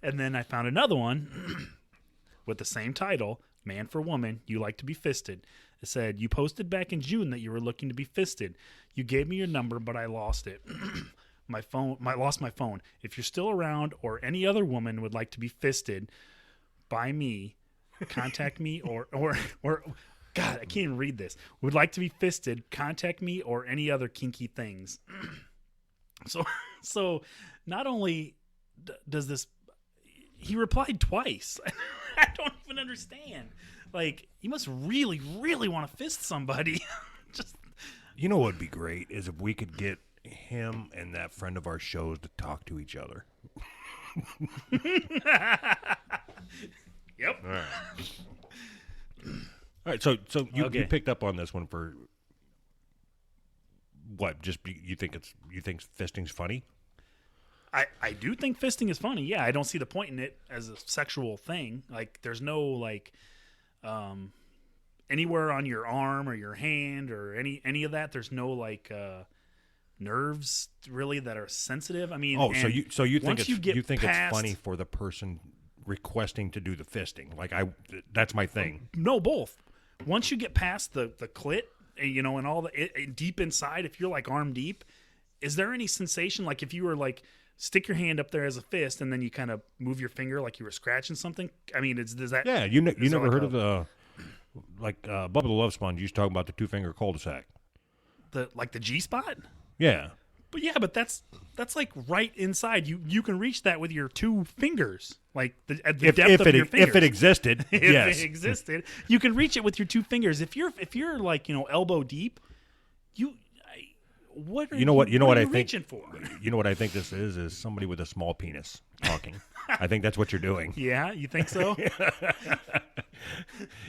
And then I found another one with the same title, Man for Woman, You Like to Be Fisted. It said, you posted back in June that you were looking to be fisted. You gave me your number, but I lost it. Lost my phone. If you're still around or any other woman would like to be fisted by me, contact me or God, I can't even read this. Would like to be fisted. Contact me or any other kinky things. So not only does this, he replied twice. I don't even understand. Like, you must really, really want to fist somebody. Just, You know what would be great is if we could get him and that friend of our shows to talk to each other. yep. All right. All right. So you Okay. picked up on this one for what? Just you think fisting's funny? I do think fisting is funny. Yeah, I don't see the point in it as a sexual thing. Like, there's no like, anywhere on your arm or your hand or any of that. There's no like nerves really that are sensitive. I mean, Oh, so you think once it's past- funny for the person requesting to do the fisting? Like that's my thing. No, both. Once you get past the clit, you know, and all deep inside, if you're like arm deep, is there any sensation? Like if you were like stick your hand up there as a fist and then you kind of move your finger like you were scratching something. I mean, does that? Yeah, you never like heard of the Bubba the Love Sponge used to talk about the 2-finger cul-de-sac. the G spot? Yeah. But that's like right inside. You can reach that with your 2 fingers, like at the depth of your fingers. If it existed, If yes. it existed, you can reach it with your 2 fingers. If you're like, you know, elbow deep, what are You know what I think? reaching for? You know what I think this is somebody with a small penis talking. I think that's what you're doing. Yeah, you think so?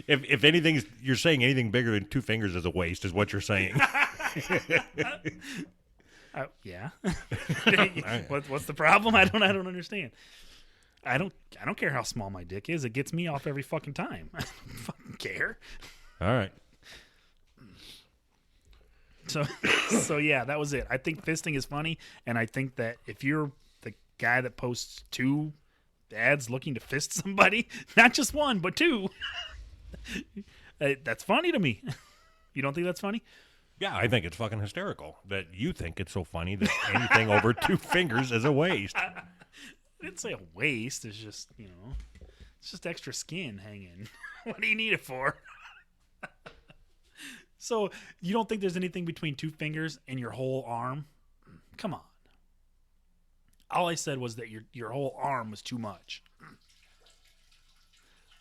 If anything, you're saying anything bigger than 2 fingers is a waste, is what you're saying. Yeah. What's the problem? I don't understand. I don't care how small my dick is. It gets me off every fucking time. I don't fucking care. All right. So yeah, that was it. I think fisting is funny, and I think that if you're the guy that posts 2 ads looking to fist somebody, not just 1 but 2, that's funny to me. You don't think that's funny? Yeah, I think it's fucking hysterical that you think it's so funny that anything over 2 fingers is a waste. I didn't say a waste. It's just, you know, it's just extra skin hanging. What do you need it for? So you don't think there's anything between 2 fingers and your whole arm? Come on. All I said was that your whole arm was too much.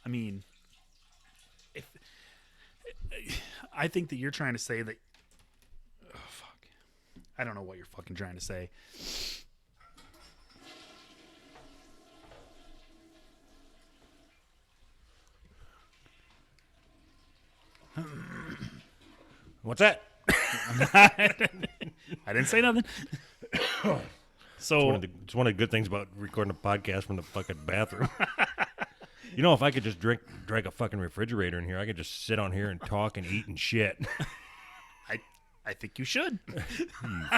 I mean, I think that you're trying to say that. Oh fuck! I don't know what you're fucking trying to say. What's that? I didn't say nothing. So It's one of the good things about recording a podcast from the fucking bathroom. You know, if I could just drag a fucking refrigerator in here, I could just sit on here and talk and eat and shit. I think you should. You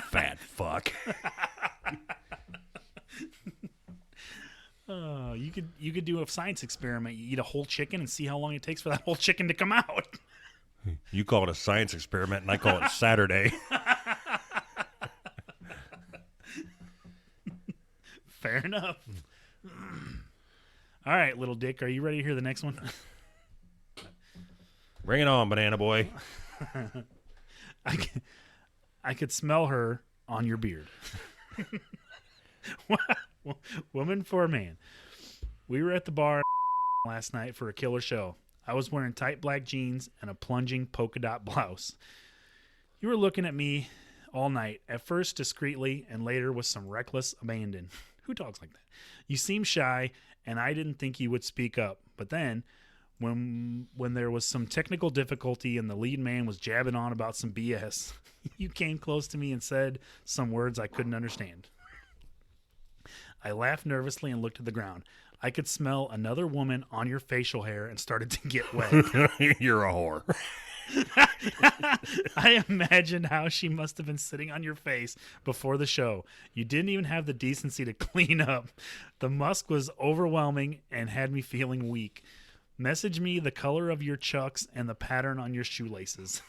fat fuck. You could do a science experiment. You eat a whole chicken and see how long it takes for that whole chicken to come out. You call it a science experiment, and I call it Saturday. Fair enough. All right, little dick, are you ready to hear the next one? Bring it on, banana boy. I could smell her on your beard. Woman for a man. We were at the bar last night for a killer show. I was wearing tight black jeans and a plunging polka dot blouse. You were looking at me all night, at first discreetly and later with some reckless abandon. Who talks like that? You seemed shy, and I didn't think you would speak up. But then, when there was some technical difficulty and the lead man was jabbing on about some BS, you came close to me and said some words I couldn't understand. I laughed nervously and looked at the ground. I could smell another woman on your facial hair and started to get wet. You're a whore. I imagined how she must have been sitting on your face before the show. You didn't even have the decency to clean up. The musk was overwhelming and had me feeling weak. Message me the color of your chucks and the pattern on your shoelaces.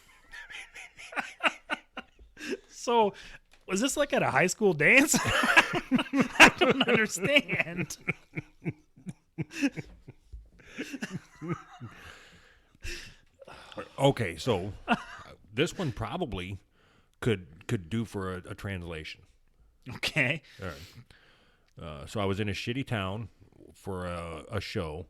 So, was this like at a high school dance? I don't understand. Okay, so this one probably could do for a translation. Okay. All right. So I was in a shitty town for a show.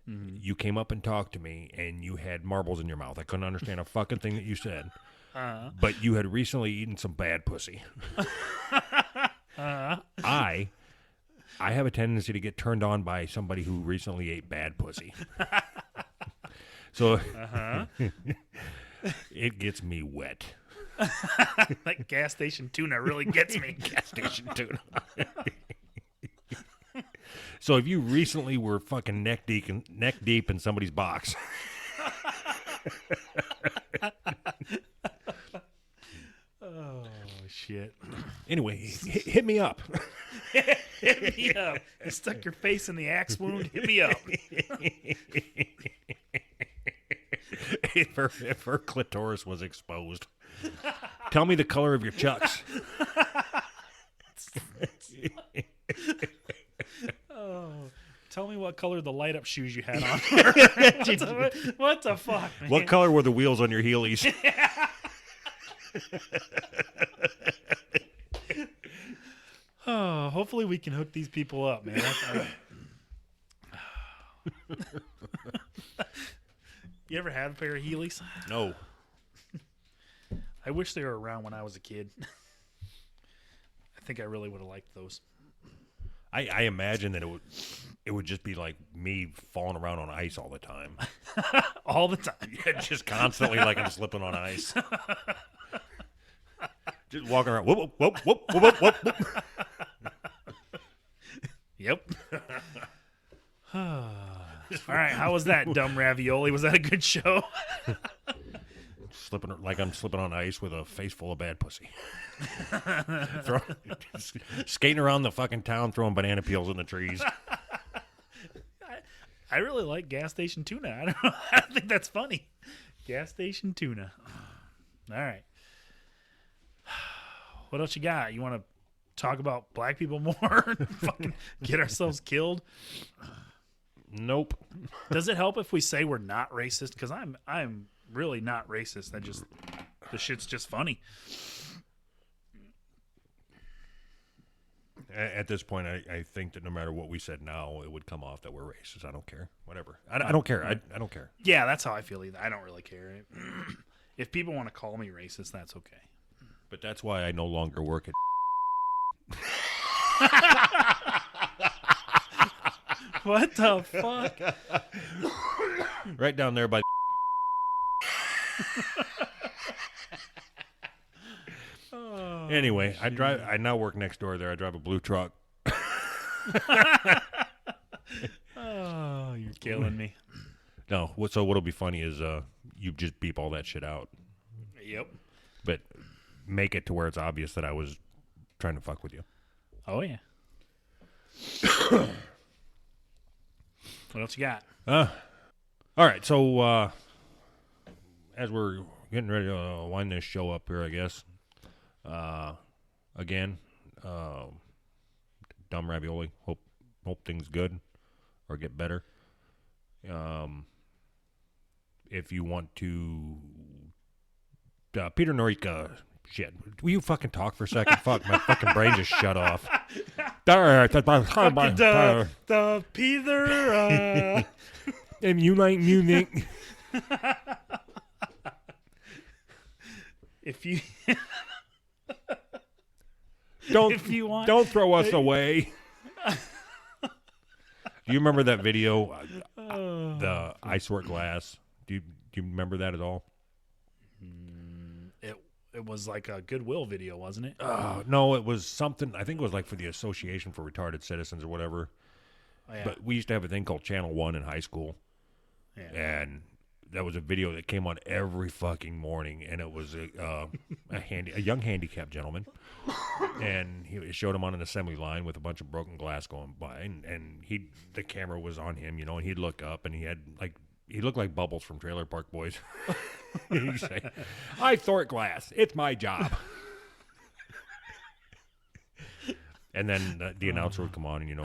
Mm-hmm. You came up and talked to me, and you had marbles in your mouth. I couldn't understand a fucking thing that you said. But you had recently eaten some bad pussy. I have a tendency to get turned on by somebody who recently ate bad pussy. So it gets me wet. That gas station tuna really gets me. Gas station tuna. So if you recently were fucking neck deep in somebody's box. Oh shit. Anyway, hit me up. Hit me up. You stuck your face in the axe wound. Hit me up. If her clitoris was exposed. Tell me the color of your chucks. Oh, tell me what color the light up shoes you had on. What the fuck, man? What color were the wheels on your Heelys? Oh, hopefully we can hook these people up, man. You ever had a pair of Heelys? No. I wish they were around when I was a kid. I think I really would have liked those. I imagine that it would just be like me falling around on ice all the time. All the time. Yeah, just constantly like I'm slipping on ice. Just walking around. Whoop, whoop, whoop, whoop, whoop, whoop. Yep. All right, how was that, dumb ravioli? Was that a good show? I'm slipping on ice with a face full of bad pussy. Skating around the fucking town throwing banana peels in the trees. I really like gas station tuna. I don't know. I think that's funny. Gas station tuna. All right. What else you got? You want to talk about black people more? Fucking get ourselves killed? Nope. Does it help if we say we're not racist? Because I'm really not racist. The shit's just funny. At this point, I think that no matter what we said now, it would come off that we're racist. I don't care. Whatever. I don't care. I don't care. Yeah, that's how I feel either. I don't really care. If people want to call me racist, that's okay. But that's why I no longer work at What the fuck? right down there by Anyway, shit. I now work next door there. I drive a blue truck. Oh, you're killing me. No, so what'll be funny is you just beep all that shit out. Yep. But make it to where it's obvious that I was trying to fuck with you. Oh yeah. What else you got? All right, so as we're getting ready to wind this show up here, I guess. Again, dumb ravioli. Hope things good or get better. If you want to, Peter Noreika. Shit, will you fucking talk for a second? Fuck, my fucking brain just shut off. The Peter. And you like music? If you Don't if you want, don't throw us away. Do you remember that video, the ice work glass? Do you remember that at all? It was like a Goodwill video, wasn't it? No, it was something. I think it was like for the Association for Retarded Citizens or whatever. Oh, yeah. But we used to have a thing called Channel 1 in high school. Yeah. And that was a video that came on every fucking morning. And it was a young handicapped gentleman. And he showed him on an assembly line with a bunch of broken glass going by. And the camera was on him, you know, and he'd look up and he looked like Bubbles from Trailer Park Boys. He'd say, I sort glass. It's my job. And then the announcer would come on, and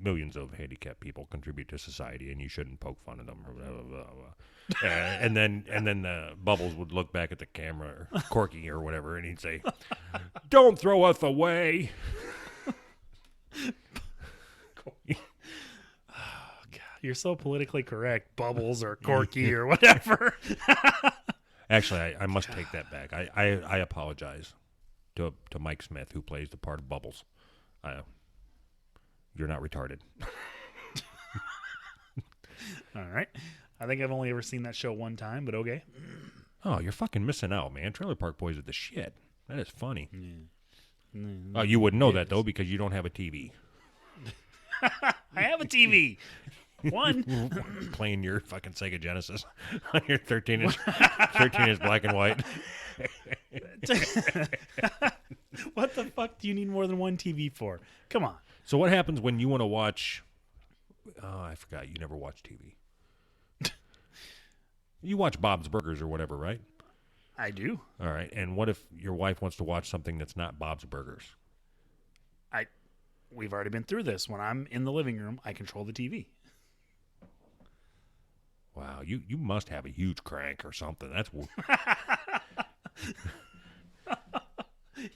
millions of handicapped people contribute to society, and you shouldn't poke fun at them. Or blah, blah, blah, blah. And then Bubbles would look back at the camera, or Corky or whatever, and he'd say, "Don't throw us away." You're so politically correct, Bubbles or Corky or whatever. Actually, I must take that back. I apologize to Mike Smith, who plays the part of Bubbles. You're not retarded. All right. I think I've only ever seen that show one time, but okay. Oh, you're fucking missing out, man. Trailer Park Boys are the shit. That is funny. Oh, you wouldn't know that, though, because you don't have a TV. I have a TV. One. Playing your fucking Sega Genesis on your 13-inch black and white. What the fuck do you need more than one TV for? Come on. So what happens when you want to watch... Oh, I forgot. You never watch TV. You watch Bob's Burgers or whatever, right? I do. All right. And what if your wife wants to watch something that's not Bob's Burgers? We've already been through this. When I'm in the living room, I control the TV. Wow, you must have a huge crank or something. That's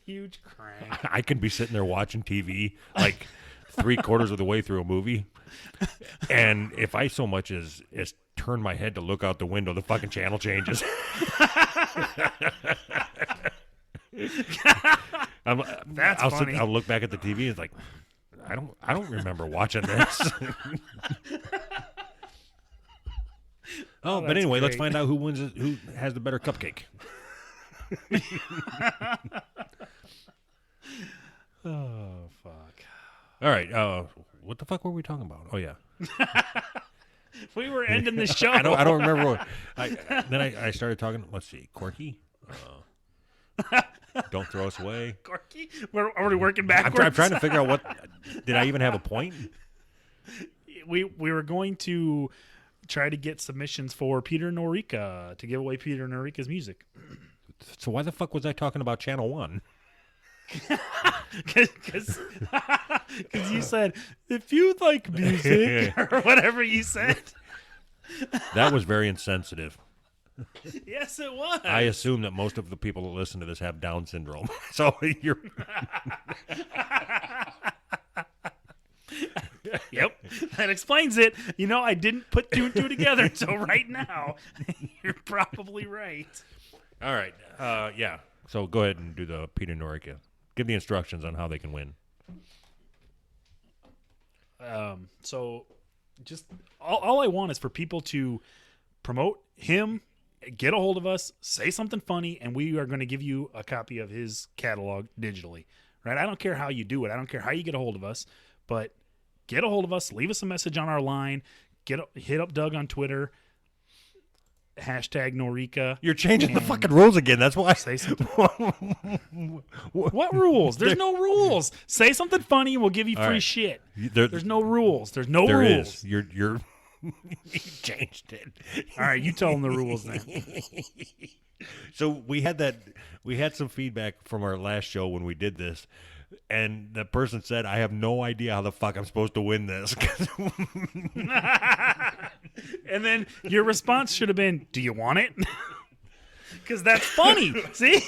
huge crank. I can be sitting there watching TV like 3/4 of the way through a movie, and if I so much as turn my head to look out the window, the fucking channel changes. That's funny. I'll look back at the TV and it's like, I don't remember watching this. But anyway, let's find out who has the better cupcake. Oh, fuck. All right. What the fuck were we talking about? Oh, yeah. We were ending the show. I don't remember what. Then I started talking. Let's see. Corky. Don't throw us away. Corky? Are we working backwards? I'm trying to figure out what. Did I even have a point? We were going to try to get submissions for Peter Noreika to give away Peter Noreika's music. So why the fuck was I talking about Channel 1? Because you said, if you like music, or whatever you said. That was very insensitive. Yes, it was. I assume that most of the people that listen to this have Down syndrome. So you're... Yep, that explains it. I didn't put two and two together until right now. You're probably right. All right. Yeah. So go ahead and do the Peter Noreika. Give the instructions on how they can win. So just all I want is for people to promote him, get a hold of us, say something funny, and we are going to give you a copy of his catalog digitally. Right? I don't care how you do it. I don't care how you get a hold of us, but get a hold of us. Leave us a message on our line. Hit up Doug on Twitter. Hashtag Noreika. You're changing the fucking rules again. That's why. Say something. What rules? There's no rules. Say something funny and we'll give you free shit. There's no rules. There's no there rules. Is. You're you changed it. All right, you tell them the rules then. So we had some feedback from our last show when we did this, and the person said, "I have no idea how the fuck I'm supposed to win this." And then your response should have been, "Do you want it?" Because that's funny. See,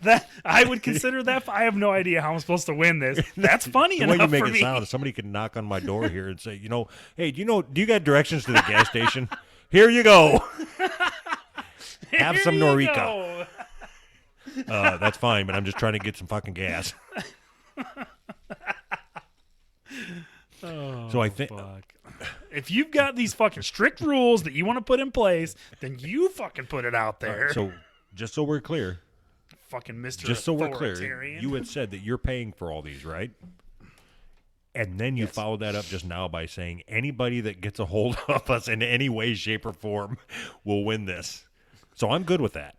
that I would consider that. I have no idea how I'm supposed to win this. That's funny the enough way you make for it me. sound. Somebody could knock on my door here and say, "Hey, do you got directions to the gas station? Here you go. Have Here some you Noreika." go. That's fine, but I'm just trying to get some fucking gas. So I think. Fuck. If you've got these fucking strict rules that you want to put in place, then you fucking put it out there. So just so we're clear, fucking Mr. just so we're clear, Authoritarian. you had said that you're paying for all these, right? And then you followed that up just now by saying anybody that gets a hold of us in any way, shape, or form will win this. So I'm good with that.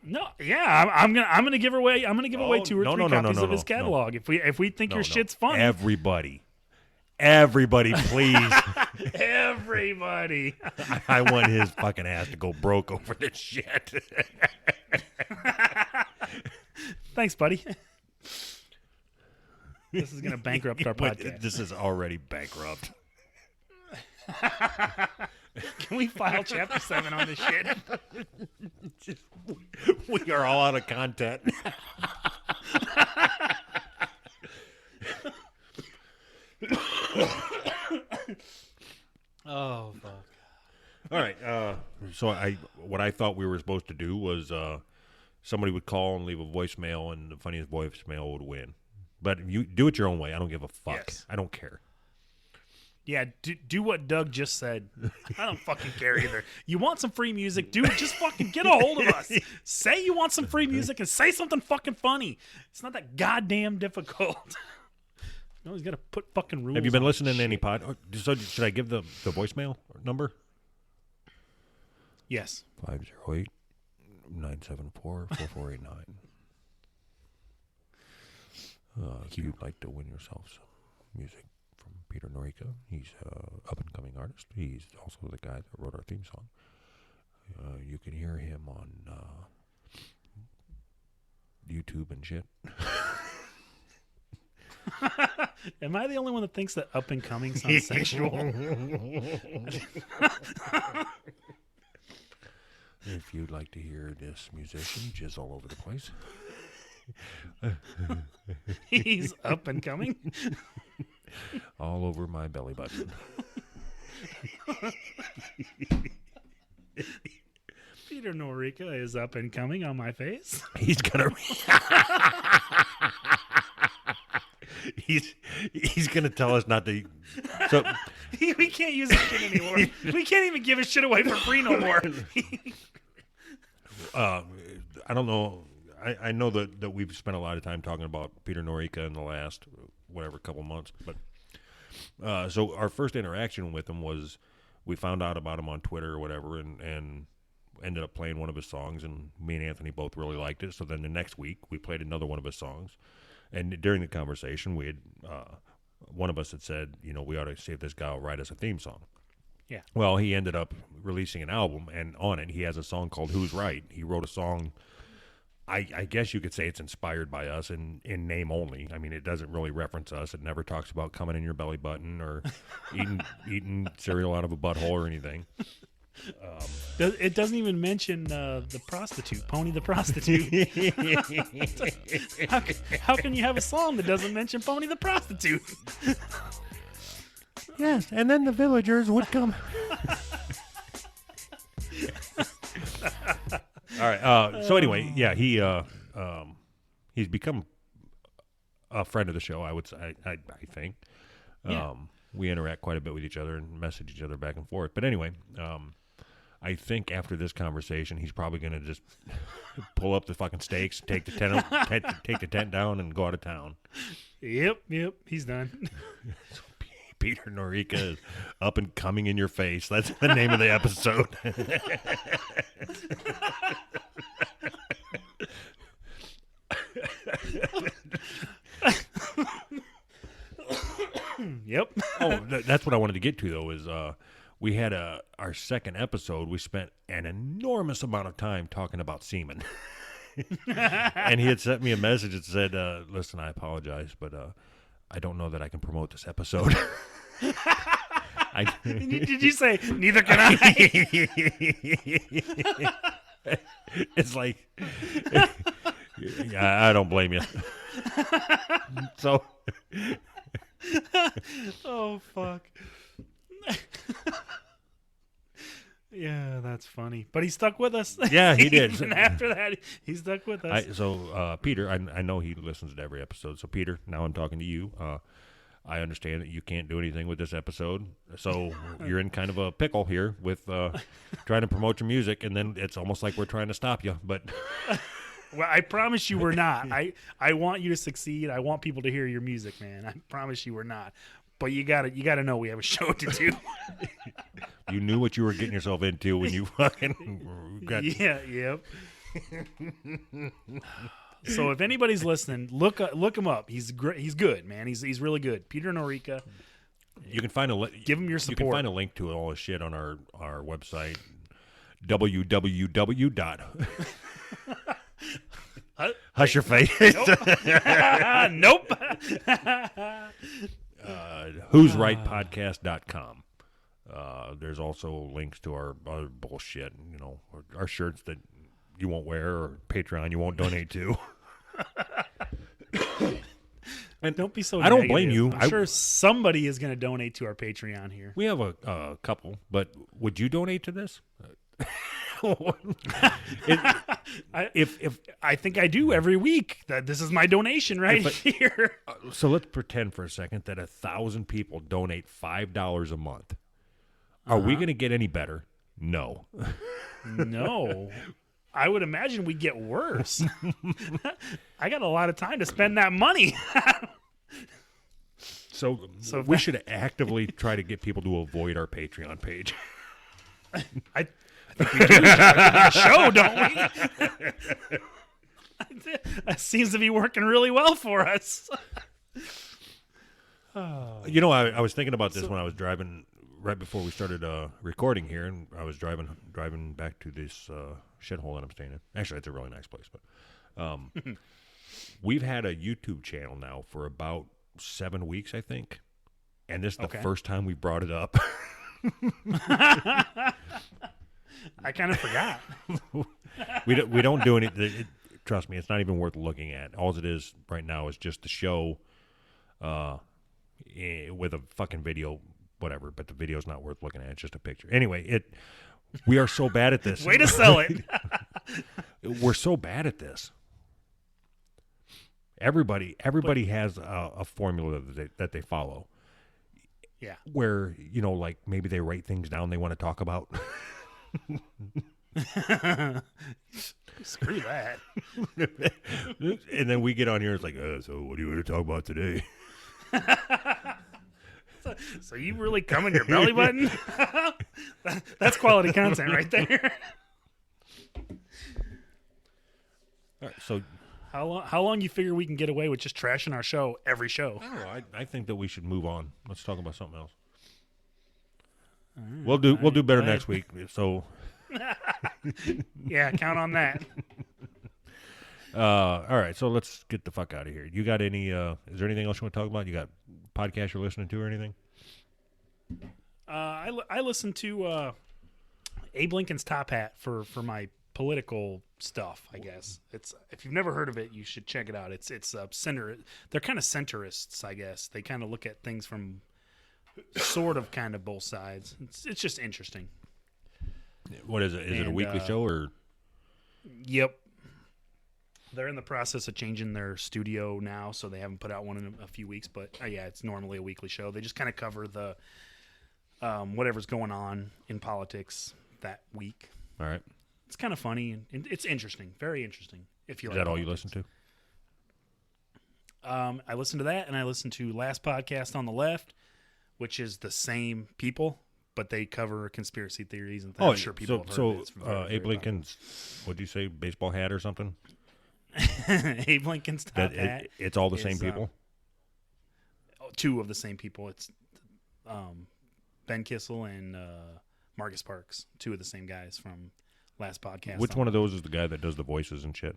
No, yeah, I'm gonna give away. I'm gonna give away 2 or 3 copies of his catalog if we think your shit's funny. Everybody, please. Everybody. I want his fucking ass to go broke over this shit. Thanks, buddy. This is going to bankrupt our podcast. This is already bankrupt. Can we file Chapter 7 on this shit? We are all out of content. Oh, fuck. All right. So what I thought we were supposed to do was somebody would call and leave a voicemail, and the funniest voicemail would win. But you do it your own way. I don't give a fuck. Yes. I don't care. Yeah, do what Doug just said. I don't fucking care either. You want some free music? Dude, just fucking get a hold of us. Say you want some free music and say something fucking funny. It's not that goddamn difficult. No, he's got to put fucking rules. Have you been on listening to shit. any pod? So should I give the voicemail number? Yes. 508-974-4489. If you'd like to win yourself some music from Peter Noreika, he's an up-and-coming artist. He's also the guy that wrote our theme song. You can hear him on YouTube and shit. Am I the only one that thinks that up and coming sounds sexual? If you'd like to hear this musician jizz all over the place, He's up and coming. all over my belly button. Peter Noreika is up and coming on my face. He's gonna. He's gonna tell us not to. So We can't use this shit anymore. We can't even give his shit away for free no more. I don't know. I know that we've spent a lot of time talking about Peter Noreika in the last couple months, but so our first interaction with him was we found out about him on Twitter or whatever, and ended up playing one of his songs, and me and Anthony both really liked it. So then the next week we played another one of his songs, and during the conversation we had one of us had said, we ought to see if this guy will write us a theme song. Yeah. Well, he ended up releasing an album, and on it he has a song called "Who's Right." He wrote a song. I guess you could say it's inspired by us in name only. I mean, it doesn't really reference us. It never talks about coming in your belly button or eating cereal out of a butthole or anything. It doesn't even mention the prostitute, Pony the prostitute. How can you have a song that doesn't mention Pony the prostitute? Yes, and then the villagers would come. All right. So anyway, yeah, he's become a friend of the show. I would say. I think. Yeah. We interact quite a bit with each other and message each other back and forth. But anyway, I think after this conversation, he's probably going to just pull up the fucking stakes, take the tent down, and go out of town. Yep, he's done. Peter Noreika is up and coming in your face. That's the name of the episode. Yep. Oh, that's what I wanted to get to, though, is we had our second episode. We spent an enormous amount of time talking about semen. And he had sent me a message that said, listen, I apologize, but I don't know that I can promote this episode. Did you say, neither can I? It's like, yeah, I don't blame you. So, oh, fuck. Yeah, that's funny. But he stuck with us. Yeah, he did. Even after that, he stuck with us. Peter, I know he listens to every episode. So, Peter, now I'm talking to you. I understand that you can't do anything with this episode. So, you're in kind of a pickle here with trying to promote your music, and then it's almost like we're trying to stop you. But well, I promise you we're not. I want you to succeed. I want people to hear your music, man. I promise you we're not. But you gotta know we have a show to do. You knew what you were getting yourself into when you fucking got. Yeah, yep. So if anybody's listening, look him up. He's great. He's good, man. He's really good. Peter Noreika. You can find give him your support. You can find a link to all his shit on our website, www. Hush your face. Nope. Who'sRightPodcast.com. There's also links to our other bullshit, our shirts that you won't wear or Patreon you won't donate to. And don't be so I don't negative. blame you. I'm sure somebody is going to donate to our Patreon here. We have a couple, but would you donate to this? If I think I do every week. That this is my donation right here. So let's pretend for a second that 1,000 people donate $5 a month. Are we going to get any better? No. No. I would imagine we get worse. I got a lot of time to spend that money. So we should actively try to get people to avoid our Patreon page. I think we do the show, don't we? That seems to be working really well for us. I was thinking about this when I was driving right before we started recording here, and I was driving back to this shithole that I'm staying in. Actually, it's a really nice place, but we've had a YouTube channel now for about 7 weeks, I think, and this is the first time we brought it up. I kind of forgot. We don't do anything. Trust me, it's not even worth looking at. All it is right now is just the show with a fucking video, whatever. But the video's not worth looking at. It's just a picture. Anyway, we are so bad at this. Way to sell it. We're so bad at this. Everybody has a formula that they follow. Yeah. Where, like maybe they write things down they want to talk about. Screw that. And then we get on here, it's like, so what do you want to talk about today? So you really come in your belly button? That's quality content right there. All right, so how long you figure we can get away with just trashing our show every show? I don't know. I think that we should move on. Let's talk about something else. We'll do better next week. So yeah, count on that. all right, so let's get the fuck out of here. You got any is there anything else you want to talk about? You got podcasts you're listening to or anything? I listen to Abe Lincoln's Top Hat for my political stuff, I guess. It's if you've never heard of it, you should check it out. It's center. They're kind of centrists, I guess. They kind of look at things from sort of kind of both sides. It's just interesting. What is it? Is it a weekly show or? Yep. They're in the process of changing their studio now, so they haven't put out one in a few weeks. But yeah, it's normally a weekly show. They just kind of cover the whatever's going on in politics that week. All right. It's kind of funny and it's interesting, very interesting. If you is like that all you politics. listen to? I listen to that, and I listen to Last Podcast on the Left, which is the same people, but they cover conspiracy theories and things. I'm sure people have heard of it. It's very, Abe Lincoln's, what do you say, baseball hat or something? Abe Lincoln's Top Hat. It's all the same people? Two of the same people. It's Ben Kissel and Marcus Parks, two of the same guys from Last Podcast. Which one of those is the guy that does the voices and shit?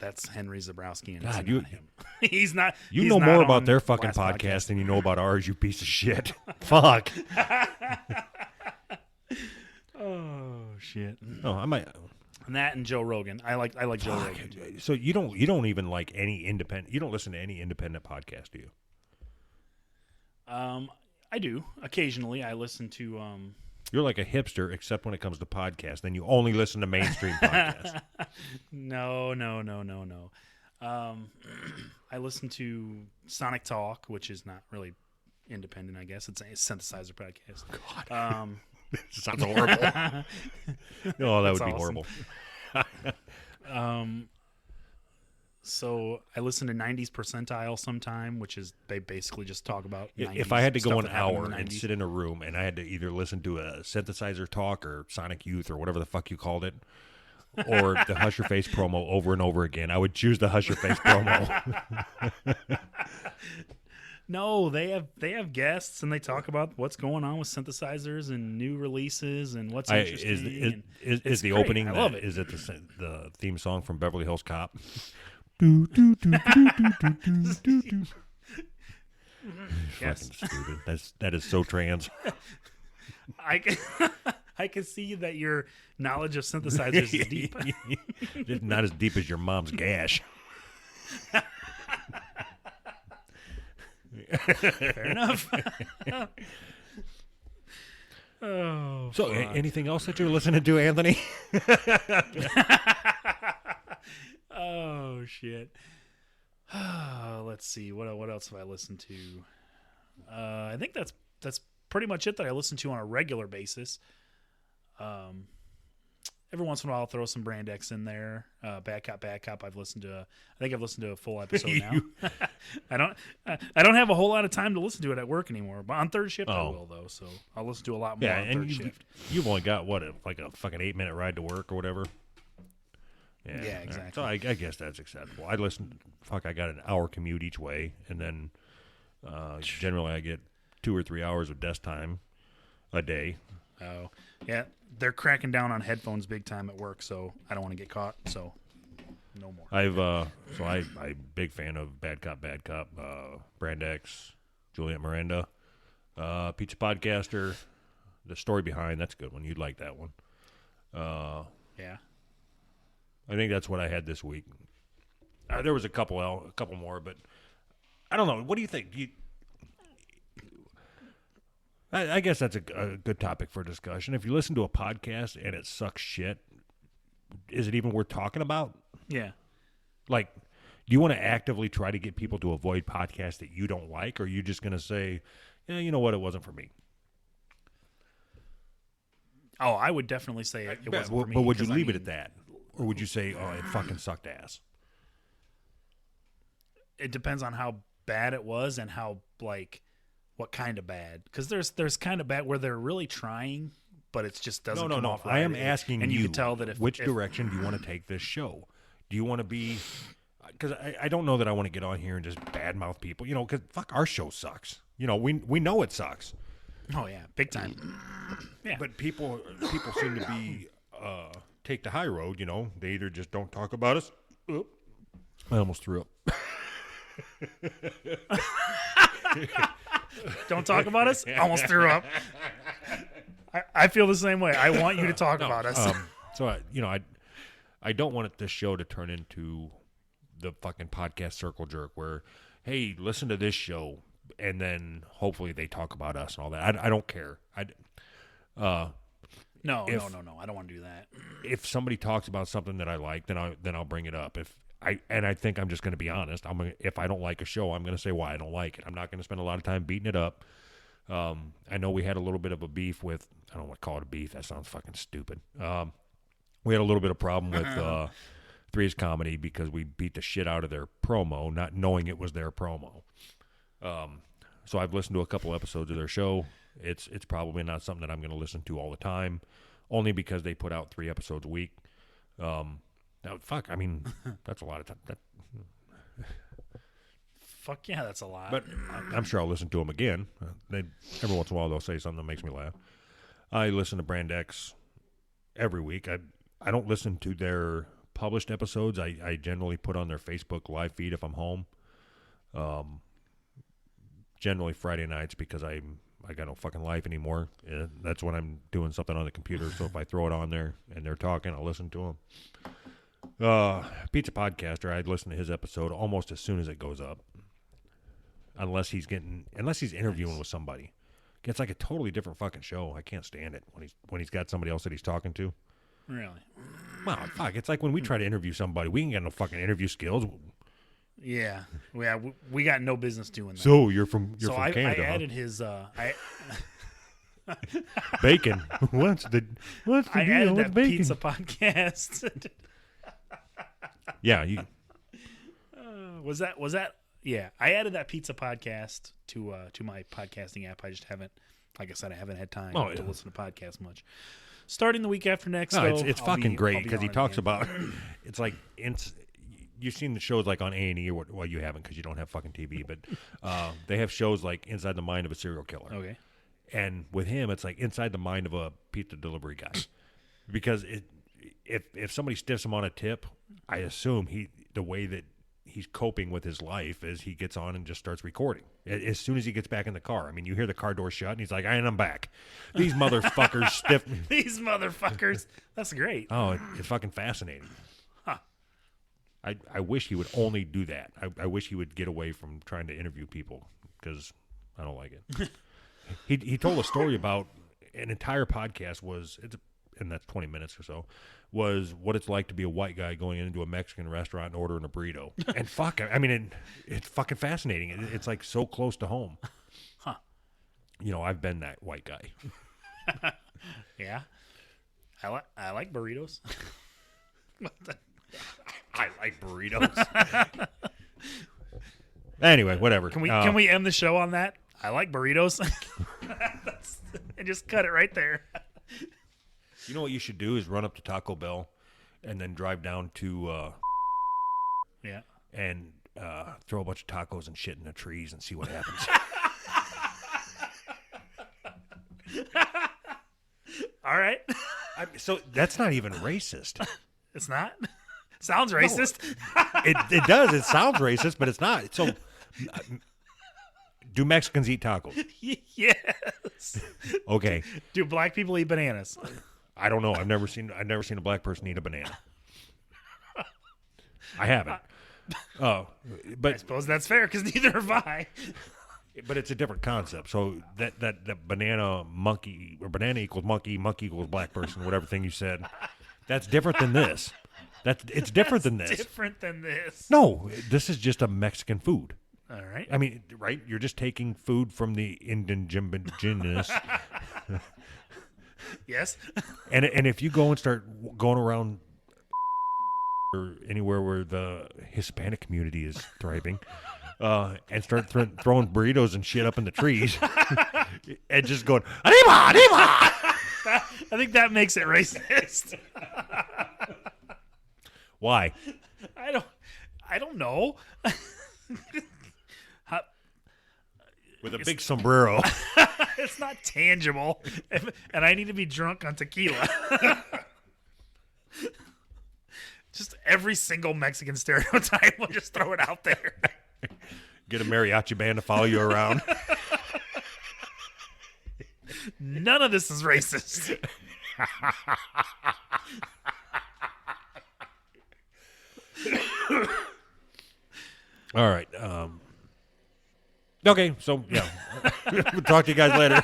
That's Henry Zabrowski, and God, it's not him. He's not. You he's know not more about on their fucking Last podcast than you know about ours, you piece of shit. Fuck. Oh shit. Oh, I might. And that and Joe Rogan. I like Joe Rogan too. So you don't even like any independent. You don't listen to any independent podcast, do you? I do occasionally. I listen to. You're like a hipster, except when it comes to podcasts. Then you only listen to mainstream podcasts. No. I listen to Sonic Talk, which is not really independent, I guess. It's a synthesizer podcast. God. Sounds horrible. Oh, that would be awesome. horrible. So I listen to 90s Percentile sometime, which is they basically just talk about 90s If I had to go stuff an that happened hour in the and 90s. sit in a room and I had to either listen to a synthesizer talk or Sonic Youth or whatever the fuck you called it, or the Hush Your Face promo over and over again, I would choose the Hush Your Face promo. No, they have guests and they talk about what's going on with synthesizers and new releases and what's interesting. Is the great. opening? I love it. Is it the theme song from Beverly Hills Cop? Yes. Fucking stupid. That is so trans. I can see that your knowledge of synthesizers is deep. Not as deep as your mom's gash. Fair enough. Oh. So, anything else that you're listening to, Anthony? Oh shit. Let's see. What else have I listened to? I think that's pretty much it that I listen to on a regular basis. Every once in a while, I'll throw some Brand X in there. Bad Cop. I've listened to. I think I've listened to a full episode now. I don't have a whole lot of time to listen to it at work anymore. But on third shift, I will though. So I'll listen to a lot more on third shift. You've only got like a fucking 8-minute ride to work or whatever. Yeah, exactly. So I guess that's acceptable. I got an hour commute each way, and then generally I get 2 or 3 hours of desk time a day. Oh, yeah. They're cracking down on headphones big time at work, so I don't want to get caught. So no more. I'm big fan of Bad Cop, Brand X, Juliet Miranda, Pizza Podcaster. The Story Behind, that's a good one. You'd like that one. Yeah. I think that's what I had this week. There was a couple more, but I don't know. What do you think? I guess that's a good topic for discussion. If you listen to a podcast and it sucks shit, is it even worth talking about? Yeah. Like, do you want to actively try to get people to avoid podcasts that you don't like, or are you just going to say, yeah, you know what, it wasn't for me? Oh, I would definitely say it wasn't for me. But would you leave it at that? Or would you say, oh, it fucking sucked ass? It depends on how bad it was and how, like, what kind of bad. Because there's kind of bad where they're really trying, but it just doesn't come off right. I am asking and you, can tell that which direction do you want to take this show? Do you want to be... Because I don't know that I want to get on here and just badmouth people. You know, because fuck, our show sucks. You know, we know it sucks. Oh, yeah. Big time. Yeah. But people seem to be... take the high road, you know. They either just don't talk about us. Oop. I almost threw up. Don't talk about us? Almost threw up. I feel the same way. I want you to talk about us. So, I don't want this show to turn into the fucking podcast circle jerk where, hey, listen to this show, and then hopefully they talk about us and all that. I don't care. No, I don't want to do that. If somebody talks about something that I like, then I'll bring it up. I think I'm just going to be honest. If I don't like a show, I'm going to say why I don't like it. I'm not going to spend a lot of time beating it up. I know we had a little bit of a beef with, I don't want to call it a beef. That sounds fucking stupid. We had a little bit of problem with Three's Comedy because we beat the shit out of their promo, not knowing it was their promo. So I've listened to a couple episodes of their show. It's probably not something that I'm going to listen to all the time, only because they put out 3 episodes a week. Now, fuck, I mean, that's a lot of time. Fuck yeah, that's a lot. But I'm sure I'll listen to them again. Every once in a while, they'll say something that makes me laugh. I listen to Brand X every week. I don't listen to their published episodes. I generally put on their Facebook live feed if I'm home. Generally Friday nights because I got no fucking life anymore. That's when I'm doing something on the computer. So if I throw it on there and they're talking, I'll listen to them. Pizza Podcaster, I'd listen to his episode almost as soon as it goes up. Unless he's interviewing with somebody. It's like a totally different fucking show. I can't stand it when he's got somebody else that he's talking to. Really? Well, fuck. It's like when we try to interview somebody, we ain't got no fucking interview skills. Yeah, we got no business doing that. So you're from Canada. I added his. Bacon. What's the deal added with that bacon? Pizza Podcast. Yeah, you. Was that? Yeah, I added that Pizza Podcast to my podcasting app. I just haven't, like I said, I haven't had time to listen to podcasts much. Starting the week after next, No, though, it's fucking great because he talks about. It's like you've seen the shows like on A&E or well, you haven't because you don't have fucking TV, but they have shows like Inside the Mind of a Serial Killer. Okay. And with him, it's like inside the mind of a pizza delivery guy, because if somebody stiffs him on a tip, I assume the way that he's coping with his life is he gets on and just starts recording as soon as he gets back in the car. I mean, you hear the car door shut and he's like, "And I'm back." These motherfuckers stiff me. These motherfuckers. That's great. Oh, it's fucking fascinating. Huh. I wish he would only do that. I wish he would get away from trying to interview people because I don't like it. He told a story about an entire podcast and that's 20 minutes or so, was what it's like to be a white guy going into a Mexican restaurant and ordering a burrito. And fuck, I mean, it's fucking fascinating. It's like so close to home. Huh. You know, I've been that white guy. Yeah. I like burritos. I like burritos. Anyway, whatever. Can we end the show on that? I like burritos. And just cut it right there. You know what you should do is run up to Taco Bell and then drive down to yeah, and throw a bunch of tacos and shit in the trees and see what happens. All right. So that's not even racist. It's not? Sounds racist. It does. It sounds racist, but it's not. So do Mexicans eat tacos? Yes. Okay. Do black people eat bananas? I don't know. I've never seen a black person eat a banana. I haven't. Oh, I but suppose that's fair because neither have I. but it's a different concept. So that banana monkey or banana equals monkey equals black person, whatever thing you said. That's different than this. It's different than this. Different than this. No, this is just a Mexican food. All right. I mean, right? You're just taking food from the indigenous. Yes. And if you go and start going around or anywhere where the Hispanic community is thriving, and start throwing burritos and shit up in the trees, and just going arriba, arriba. I think that makes it racist. Why? I don't know. With a big sombrero. It's not tangible, and I need to be drunk on tequila. Just every single Mexican stereotype, we'll just throw it out there. Get a mariachi band to follow you around. None of this is racist. All right. Okay, so yeah, we'll talk to you guys later.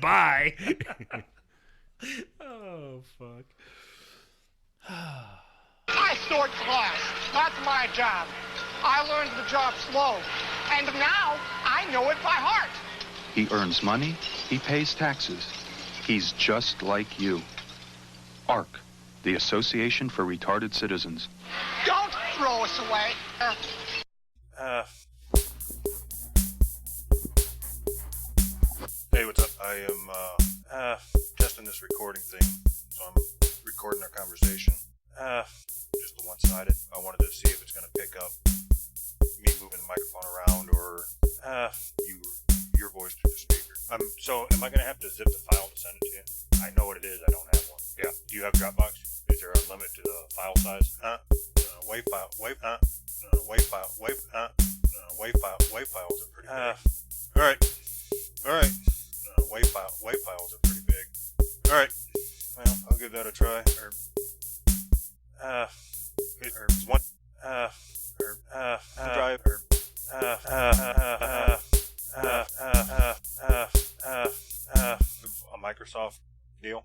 Bye. Oh, fuck. I sort glass. That's my job. I learned the job slow. And now I know it by heart. He earns money. He pays taxes. He's just like you. ARC, the Association for Retarded Citizens. Don't throw us away. Hey, what's up? I am testing this recording thing, so I'm recording our conversation. Just the one-sided. I wanted to see if it's going to pick up me moving the microphone around or your voice through the speaker. So am I going to have to zip the file to send it to you? I know what it is. I don't have one. Yeah. Do you have Dropbox? Is there a limit to the file size? WAV files are pretty big. All right. WAV files are pretty big. All right. Well, I'll give that a try. A Microsoft deal.